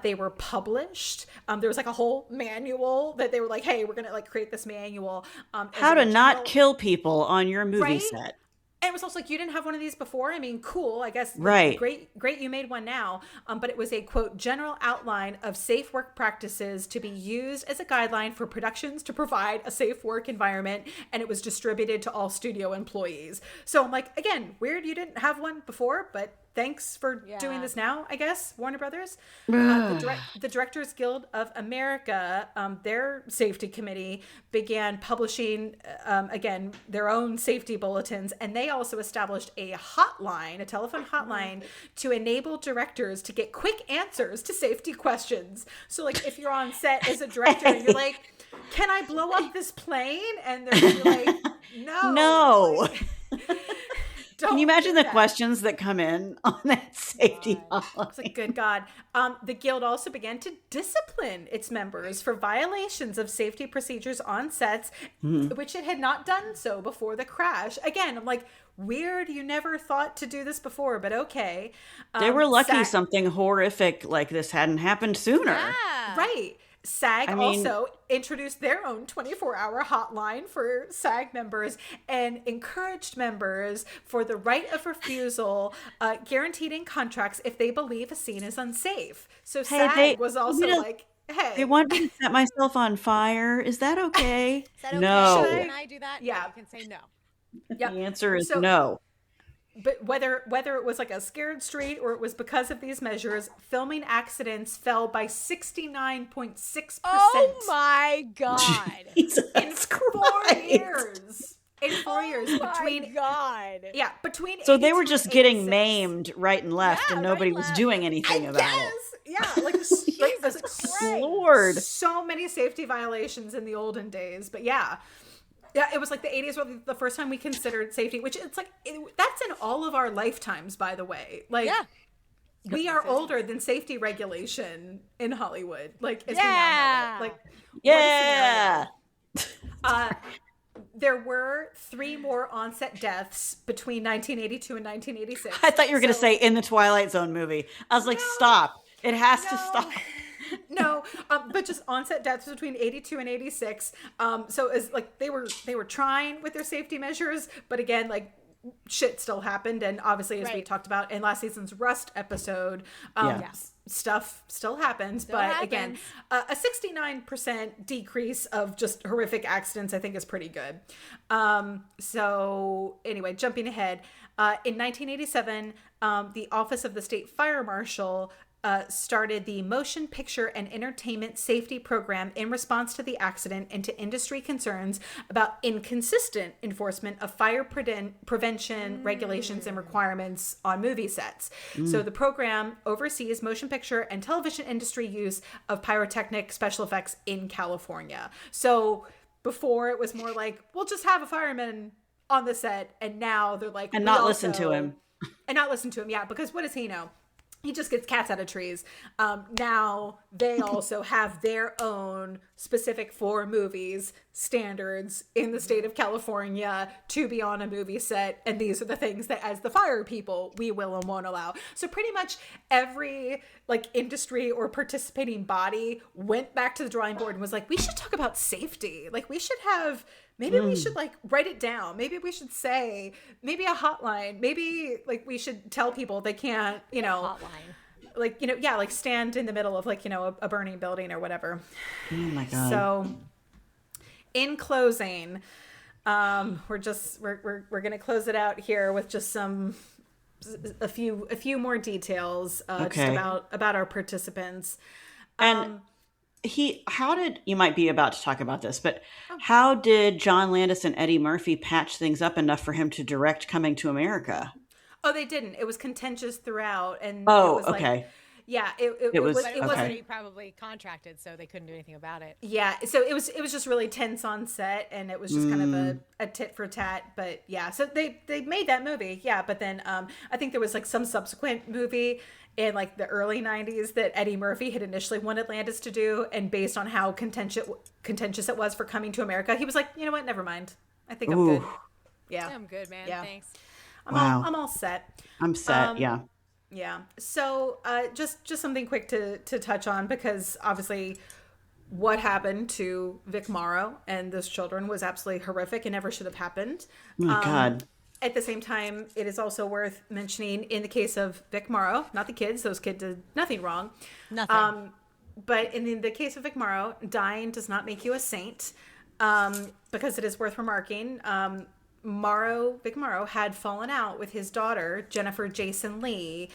They were published. There was like a whole manual that they were like, hey, we're going to like create this manual. How to not kill people on your movie set. And it was also like, you didn't have one of these before? I mean, cool, I guess. Right. Great you made one now. But it was a, quote, general outline of safe work practices to be used as a guideline for productions to provide a safe work environment. And it was distributed to all studio employees. So I'm like, again, weird you didn't have one before, but thanks for doing this now, I guess, Warner Brothers. The Directors Guild of America, their safety committee, began publishing, again, their own safety bulletins. And they also established a hotline, a telephone hotline, to enable directors to get quick answers to safety questions. So, like, if you're on set as a director, and you're like, can I blow up this plane? And they're gonna be like, no. Can you imagine the questions that come in on that safety hotline? It's like, good God. The Guild also began to discipline its members for violations of safety procedures on sets, which it had not done so before the crash. Again, I'm like, weird. You never thought to do this before, but okay. They were lucky something horrific like this hadn't happened sooner. Yeah. Right. SAG also introduced their own 24-hour hotline for SAG members and encouraged members for the right of refusal, guaranteed in contracts if they believe a scene is unsafe. So SAG was also like, hey. They want me to set myself on fire. Is that okay? Is that okay? No. Can I do that? Yeah. You can say no. Yep. The answer is no. But whether it was like a scared street or it was because of these measures, filming accidents fell by 69.6%. Oh my God. In 4 years. In 4 years. Between So they were just getting maimed right and left and nobody was doing anything about it. Yeah, like Lord. So many safety violations in the olden days, but yeah, it was like the 80s were the first time we considered safety, which it's like that's in all of our lifetimes, by the way. Like, we are older than safety regulation in Hollywood. Like, as we now know it. Like, yeah. There were 3 more on-set deaths between 1982 and 1986. I thought you were going to say in the Twilight Zone movie. I was like, stop. It has to stop. No, but just onset deaths between 82 and 86. So as like they were trying with their safety measures, but again, like shit still happened, and obviously as we talked about in last season's Rust episode, stuff still happens. Again, a 69% decrease of just horrific accidents, I think, is pretty good. So anyway, jumping ahead, in 1987, the Office of the State Fire Marshal started the Motion Picture and Entertainment Safety Program in response to the accident and to industry concerns about inconsistent enforcement of fire prevention regulations and requirements on movie sets. So the program oversees motion picture and television industry use of pyrotechnic special effects in California. So before it was more like, we'll just have a fireman on the set, and now they're like, and not listen to him. And not listen to him, yeah, because what does he know? He just gets cats out of trees. Now they also have their own specific for movies standards in the state of California to be on a movie set. And these are the things that as the fire people, we will and won't allow. So pretty much every like industry or participating body went back to the drawing board and was like, we should talk about safety. Like we should have... Maybe we should like write it down. Maybe we should say, maybe a hotline. Maybe like we should tell people they can't, hotline. Like, like stand in the middle of like, a burning building or whatever. Oh my God. So in closing, we're going to close it out here with just a few more details just about our participants. And you might be about to talk about this, but how did John Landis and Eddie Murphy patch things up enough for him to direct Coming to America? Oh, they didn't. It was contentious throughout. And it was okay. It wasn't. He probably contracted, so they couldn't do anything about it. Yeah, so it was just really tense on set, and it was just kind of a tit for tat. But yeah, so they made that movie, but then I think there was like some subsequent movie in like the early 90s that Eddie Murphy had initially wanted Landis to do, and based on how contentious it was for Coming to America, he was like, you know what, never mind. I think I'm good. Yeah, I'm good, man. Yeah. Thanks. I'm all set. I'm set. Yeah. So just something quick to touch on, because obviously what happened to Vic Morrow and those children was absolutely horrific and never should have happened. Oh my God. At the same time, it is also worth mentioning in the case of Vic Morrow, not the kids, those kids did nothing wrong. Nothing. But in the case of Vic Morrow, dying does not make you a saint, because it is worth remarking. Vic Morrow had fallen out with his daughter, Jennifer Jason Leigh,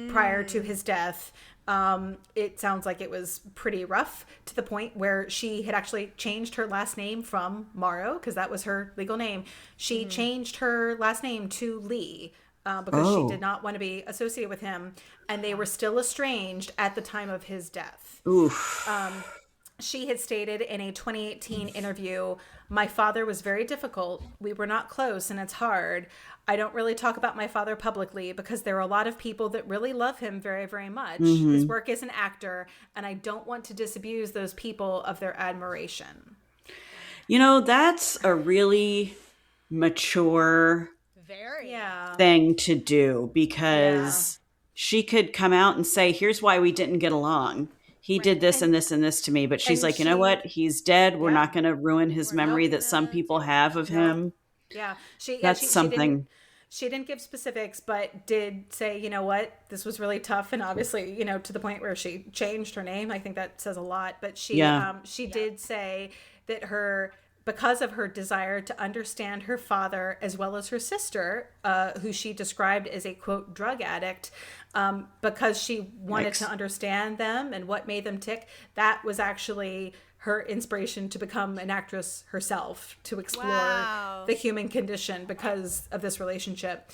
prior to his death. It sounds like it was pretty rough, to the point where she had actually changed her last name from Morrow, because that was her legal name. She changed her last name to Lee because she did not want to be associated with him, and they were still estranged at the time of his death. Oof. She had stated in a 2018 interview, "My father was very difficult. We were not close, and it's hard. I don't really talk about my father publicly because there are a lot of people that really love him very, very much. His work as an actor, and I don't want to disabuse those people of their admiration." You know, that's a really mature thing to do, because she could come out and say, here's why we didn't get along. He did this and this and this to me. But she's like, you know what? He's dead. We're not going to ruin his memory that some people have of him. Yeah. That's something. She didn't give specifics, but did say, you know what, this was really tough. And obviously, you know, to the point where she changed her name. I think that says a lot. But she did say that because of her desire to understand her father as well as her sister, who she described as a, quote, drug addict, because she wanted to understand them and what made them tick, that was actually her inspiration to become an actress herself, to explore the human condition because of this relationship.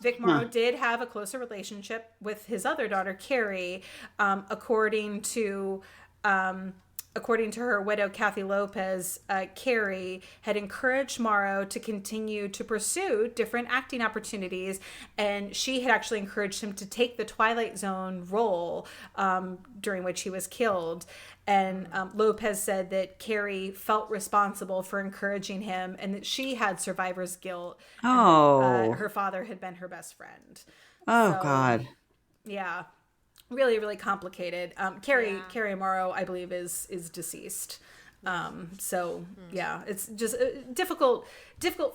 Vic Morrow did have a closer relationship with his other daughter, Carrie, according to her widow, Kathy Lopez. Carrie had encouraged Morrow to continue to pursue different acting opportunities, and she had actually encouraged him to take the Twilight Zone role during which he was killed. And Lopez said that Carrie felt responsible for encouraging him, and that she had survivor's guilt. And her father had been her best friend. God. Yeah. Really, really complicated. Carrie Morrow, I believe, is deceased. It's just a difficult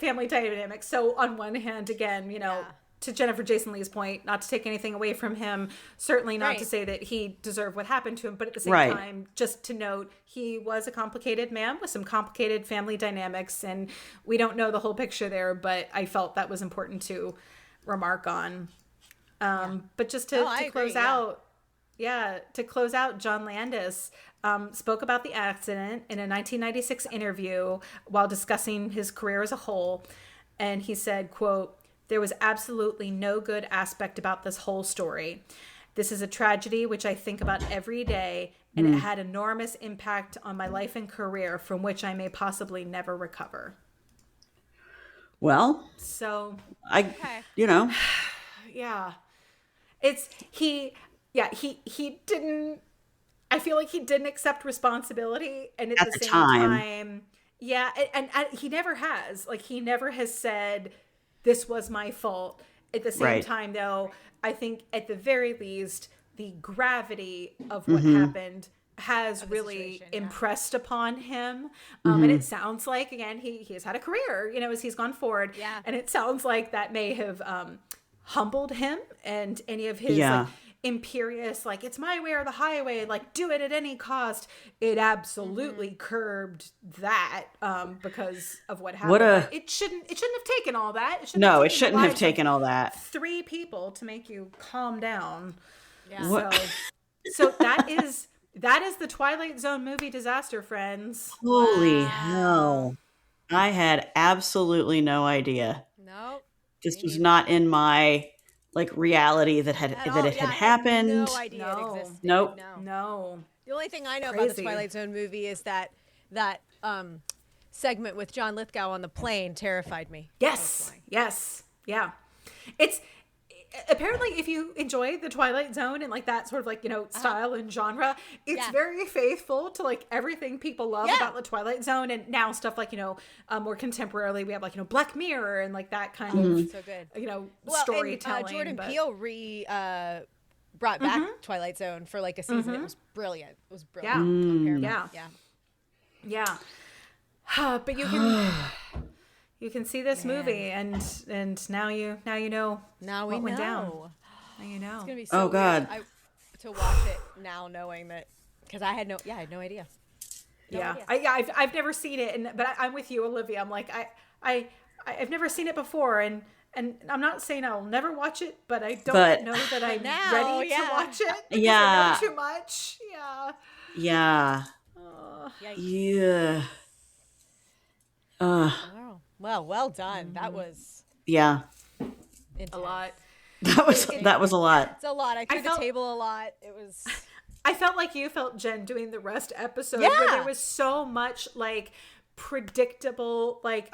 family dynamic. So on one hand, again, you know, to Jennifer Jason Leigh's point, not to take anything away from him, certainly not to say that he deserved what happened to him, but at the same time, just to note, he was a complicated man with some complicated family dynamics, and we don't know the whole picture there, but I felt that was important to remark on. But just to close out, John Landis spoke about the accident in a 1996 interview while discussing his career as a whole. And he said, quote, "There was absolutely no good aspect about this whole story. This is a tragedy which I think about every day, and it had enormous impact on my life and career from which I may possibly never recover." Well, so you know, he didn't, I feel like he didn't accept responsibility, and at the same time, and he never has. Like, he never has said, this was my fault. At the same time, though, I think at the very least, the gravity of what happened has really impressed upon him. And it sounds like, again, he has had a career, you know, as he's gone forward. Yeah. And it sounds like that may have humbled him, and any of his like, imperious, like, it's my way or the highway, like, do it at any cost, it absolutely curbed that because of what happened. It shouldn't have taken all that. It shouldn't have taken all that. 3 people to make you calm down. Yeah. So that is the Twilight Zone movie disaster, friends. Holy hell. I had absolutely no idea. Nope. This was not in my like reality that had happened. I had no idea it existed. Nope. No. The only thing I know about the Twilight Zone movie is that segment with John Lithgow on the plane terrified me. Yes. Yeah. It's apparently, if you enjoy the Twilight Zone and like that sort of like, you know, style and genre, it's very faithful to like everything people love about the Twilight Zone. And now stuff like, you know, more contemporarily, we have like, you know, Black Mirror and like that kind of, so good, you know, storytelling. And, Jordan Peele brought back Twilight Zone for like a season. It was brilliant. Yeah. But you can see this movie, and now you know. Now we what went know. Down. Now you know. It's gonna be so God. to watch it now, knowing that, because I had no idea. I've never seen it, but I'm with you, Olivia. I'm like I I've never seen it before, and I'm not saying I'll never watch it, but I don't know that I'm ready to watch it because I know too much. Yeah. Yeah. Well done. That was intense. A lot. That was a lot. It's a lot. I threw the table a lot. It was. I felt like you felt, Jen, doing the rest episode where there was so much like predictable, like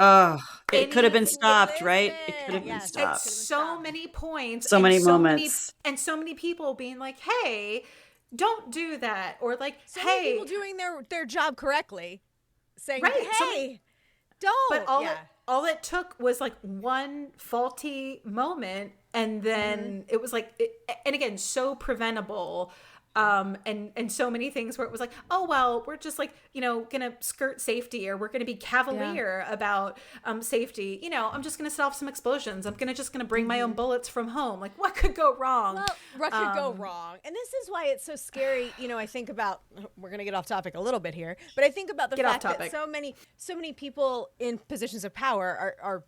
it could have been stopped, right? It could have been stopped. So many points, so many moments, and so many people being like, "Hey, don't do that," or like, "Hey," people doing their job correctly, saying, right, "Hey, don't." But all it took was like one faulty moment, and then it was like, and again, so preventable. And so many things where it was like, oh, well, we're just like, gonna skirt safety, or we're gonna be cavalier about safety. I'm just gonna set off some explosions. I'm just gonna bring my own bullets from home. Like, what could go wrong? Well, what could go wrong? And this is why it's so scary. I think about, we're gonna get off topic a little bit here, but I think about the fact that so many people in positions of power are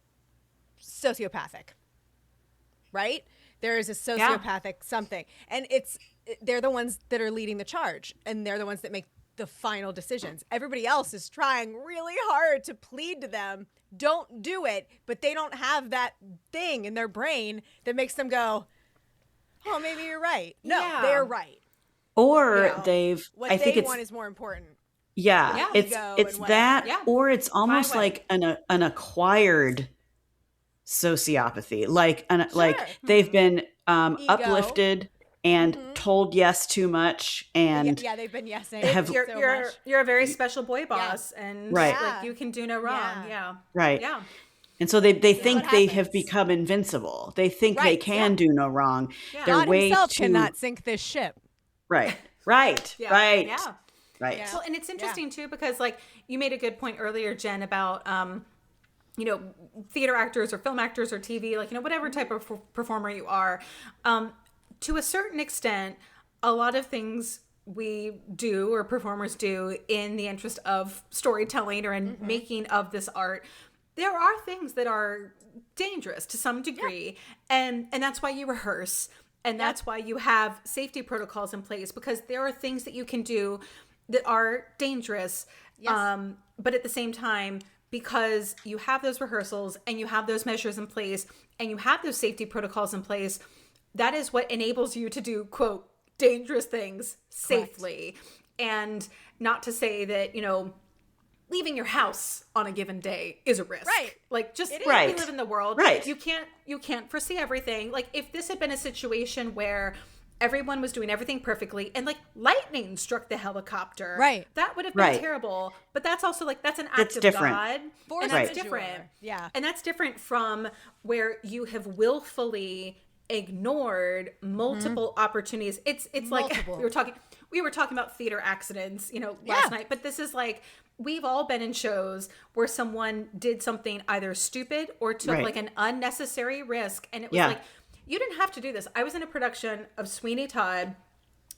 sociopathic, right? There is a sociopathic something, and they're the ones that are leading the charge, and they're the ones that make the final decisions. Everybody else is trying really hard to plead to them, don't do it, but they don't have that thing in their brain that makes them go, oh, maybe you're right. No, they're right. Or I think they want is more important. Yeah. It's that, or it's almost like an acquired sociopathy, like they've been uplifted and told yes too much, and they've been yesing. You're a very special boy boss, and like you can do no wrong. Right. And so they think they have become invincible. They think they can do no wrong. They're God himself cannot sink this ship. Right. Well, and it's interesting too, because like you made a good point earlier, Jen, about theater actors or film actors or TV, like whatever type of performer you are. To a certain extent, a lot of things we do or performers do in the interest of storytelling or in making of this art, there are things that are dangerous to some degree. And that's why you rehearse, and that's why you have safety protocols in place, because there are things that you can do that are dangerous. But at the same time, because you have those rehearsals and you have those measures in place and you have those safety protocols in place, that is what enables you to do, quote, dangerous things safely. Correct. And not to say that, leaving your house on a given day is a risk. Right. Like, just we live in the world. Right. You can't foresee everything. Like, if this had been a situation where everyone was doing everything perfectly and like lightning struck the helicopter, right, that would have been terrible. But that's also like, that's an act of God. And that's different. Yeah. And that's different from where you have willfully ignored multiple opportunities. It's like we were talking about theater accidents, last night, but this is like, we've all been in shows where someone did something either stupid or took like an unnecessary risk, and it was like, you didn't have to do this. I was in a production of Sweeney Todd.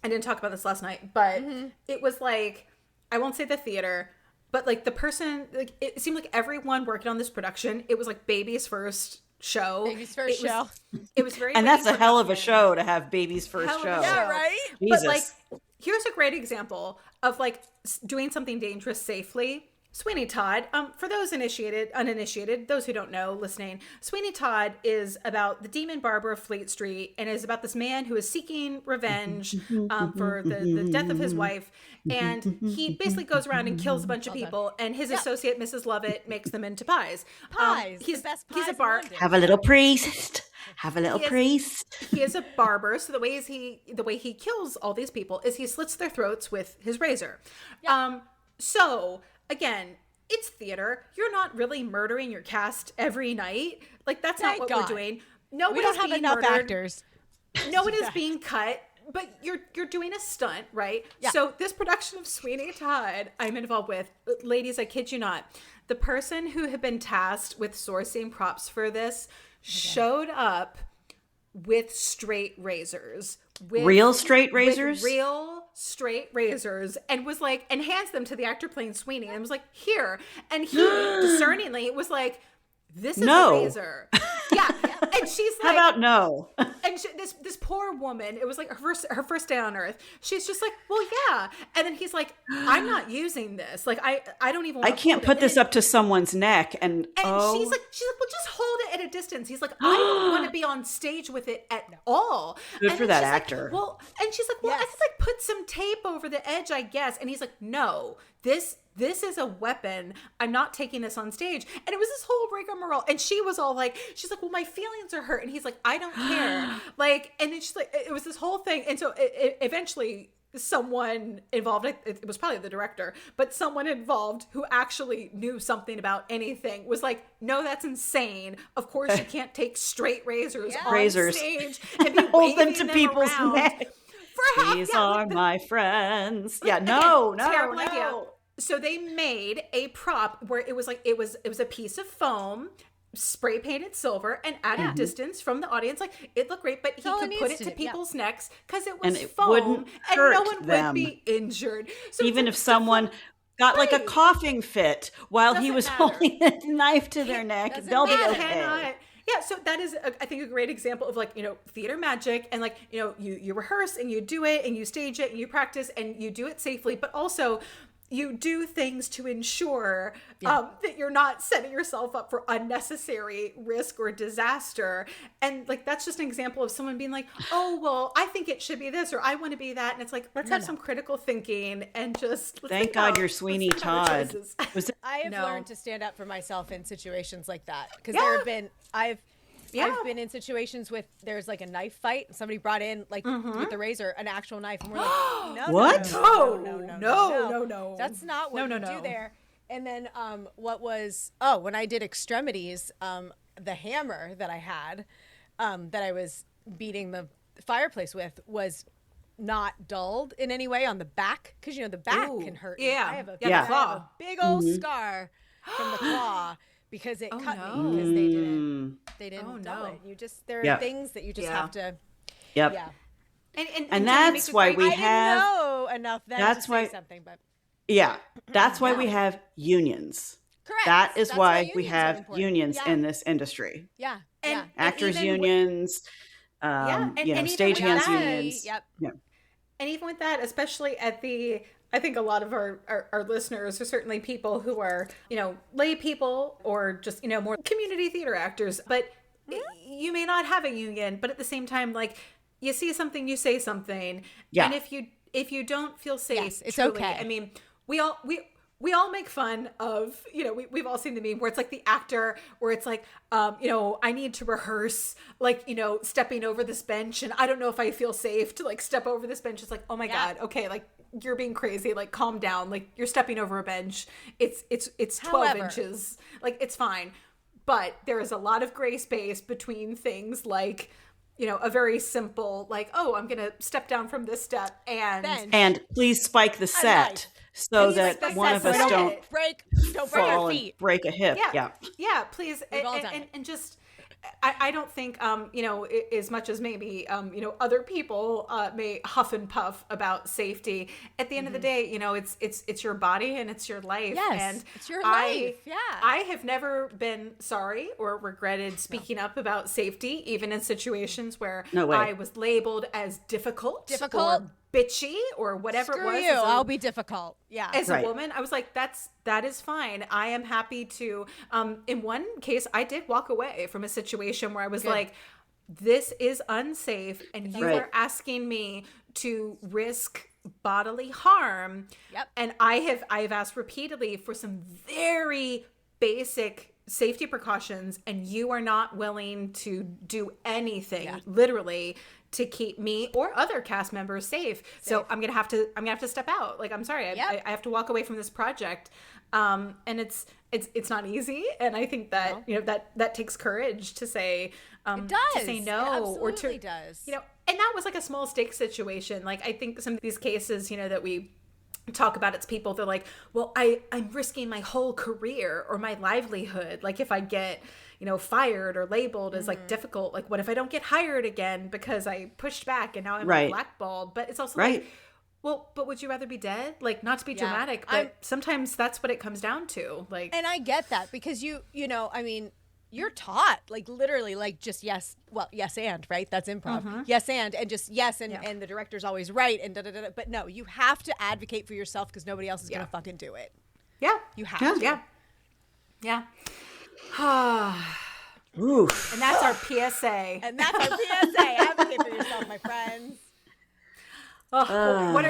I didn't talk about this last night, but it was like, I won't say the theater, but like the person, like it seemed like everyone working on this production, it was like baby's first show. It was very, and that's a hell of a show to have baby's first show. Yeah, right? Jesus. But like, here's a great example of like doing something dangerous safely. Sweeney Todd, for those uninitiated, those who don't know, listening, Sweeney Todd is about the demon barber of Fleet Street, and is about this man who is seeking revenge for the death of his wife, and he basically goes around and kills a bunch of people, and his associate, Mrs. Lovett, makes them into pies. He's the best pies. He's a barber. Have a little priest. He is a barber, so the way he kills all these people is he slits their throats with his razor. So again, it's theater. You're not really murdering your cast every night. Like, that's not what we're doing. We don't have enough actors. No one is being cut, but you're doing a stunt, right? Yeah. So this production of Sweeney Todd I'm involved with, ladies, I kid you not, the person who had been tasked with sourcing props for this showed up with straight razors. Real straight razors? Real straight razors, and was like, and hands them to the actor playing Sweeney, and was like, here. And he discerningly, it was like, this is No. a razor. Yeah. And she's like, how about no? and this poor woman, it was like her first day on earth. She's just like, well, yeah. And then he's like, I'm not using this. Like, I don't even want I can't put this up to someone's neck. And she's like, well, just hold it at a distance. He's like, I don't want to be on stage with it at all. Good and for then that she's actor. Like, well, and she's like, well, I could like put some tape over the edge, I guess. And he's like, no, this is a weapon. I'm not taking this on stage. And it was this whole rigmarole. And she was all like, she's like, well, my feelings are hurt. And he's like, I don't care. Like, and then she's like, it was this whole thing. And so eventually someone involved, it was probably the director, but someone involved who actually knew something about anything was like, no, that's insane. Of course you can't take straight razors on stage and be hold them to them people's around neck. These are my friends. Yeah, no, terrible idea. So they made a prop where it was a piece of foam, spray painted silver, and at a distance from the audience. Like, it looked great, but he could put it to people's necks because it was foam and no one would be injured. So even if someone got like a coughing fit while he was holding a knife to their neck, they'll be okay. Yeah, so that is, I think, a great example of like, theater magic, and like, you rehearse and you do it and you stage it and you practice and you do it safely, but also you do things to ensure that you're not setting yourself up for unnecessary risk or disaster. And like, that's just an example of someone being like, oh, well, I think it should be this, or I want to be that. And it's like, let's have some critical thinking and just thank God you're Sweeney Todd. I have learned to stand up for myself in situations like that, because there have been, I've been in situations with, there's like a knife fight. Somebody brought in like with the razor, an actual knife, and we're like, no, what? No. That's not what you do there. And then when I did extremities, the hammer that I had, that I was beating the fireplace with, was not dulled in any way on the back, because the back can hurt. Yeah, I have a big old scar from the claw. Because it cut me, because they didn't dull it. You just, there are things that you just have to. Yep. Yeah. And that's why we I have. didn't know enough then to say something, but. Yeah, that's why we have unions. Correct. That is that's why we have unions in this industry. Yeah. Actors unions, stagehands unions. Yep. Yeah. And even with that, especially I think a lot of our listeners are certainly people who are, lay people or just, more community theater actors, but you may not have a union, but at the same time, like, you see something, you say something. Yeah. And if you don't feel safe, it's truly, okay. I mean, we all make fun of, we've all seen the meme where it's like the actor where it's like, I need to rehearse, like, stepping over this bench, and I don't know if I feel safe to like step over this bench. It's like, oh my God, okay, like, you're being crazy, like, calm down, like, you're stepping over a bench, it's 12 inches, like, it's fine. But there is a lot of gray space between things like, a very simple, like, oh, I'm gonna step down from this step and please spike the set so that one of us don't break your feet, break a hip. Yeah, please. And just, I don't think, as much as maybe, other people may huff and puff about safety. At the end of the day, it's your body and it's your life. Yes, and it's your life. Yeah. I have never been sorry or regretted speaking up about safety, even in situations where I was labeled as difficult. Or bitchy or whatever. Screw it was. You, I'll be difficult. Yeah. As a woman, I was like, that is fine. I am happy to, in one case, I did walk away from a situation where I was like, this is unsafe and you are asking me to risk bodily harm. Yep. And I have asked repeatedly for some very basic safety precautions, and you are not willing to do anything, literally, to keep me or other cast members safe. So I'm gonna have to step out. Like, I'm sorry, I have to walk away from this project. And it's not easy. And I think that that takes courage to say it does. to say no, it or to does. And that was like a small stakes situation. Like, I think some of these cases that we talk about, it's people, they're like, well, I'm risking my whole career or my livelihood, like, if I get fired or labeled as like difficult, like, what if I don't get hired again because I pushed back and now I'm blackballed? But it's also like, well, but would you rather be dead? Like, not to be dramatic, but sometimes that's what it comes down to. Like, and I get that, because you you're taught, like literally, like just yes and, right? That's improv. Yes and just yes and the director's always right and da-da-da-da. But no, you have to advocate for yourself because nobody else is going to fucking do it. Yeah. You have to. Yeah. Oof. And that's our PSA. Advocate for yourself, my friends. What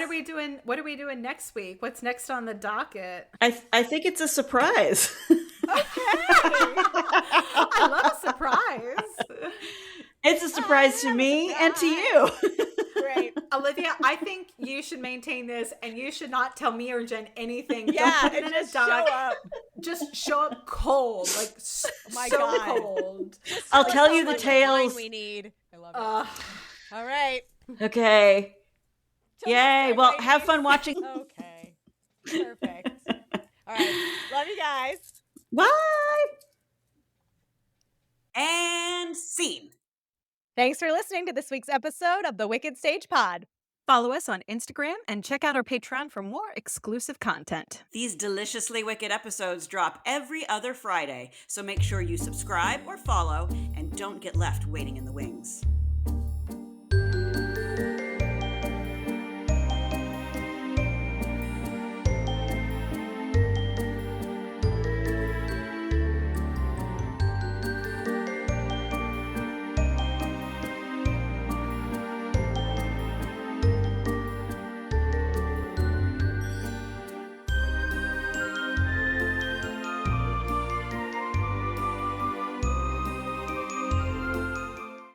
are we doing? What are we doing next week? What's next on the docket? I think it's a surprise. I love a surprise. It's a surprise to me and to you. Great. Olivia, I think you should maintain this and you should not tell me or Jen anything. Yeah, Don't put it in just a doc. show up. Just show up cold. Like so cold. I'll tell you the Much tales. wine we need. I love it. All right. Okay. Till Yay. next time, Well, ladies. have fun watching. Okay. Perfect. All right. Love you guys. Bye. And scene. Thanks for listening to this week's episode of the Wicked Stage Pod. Follow us on Instagram and check out our Patreon for more exclusive content. These deliciously wicked episodes drop every other Friday, so make sure you subscribe or follow and don't get left waiting in the wings.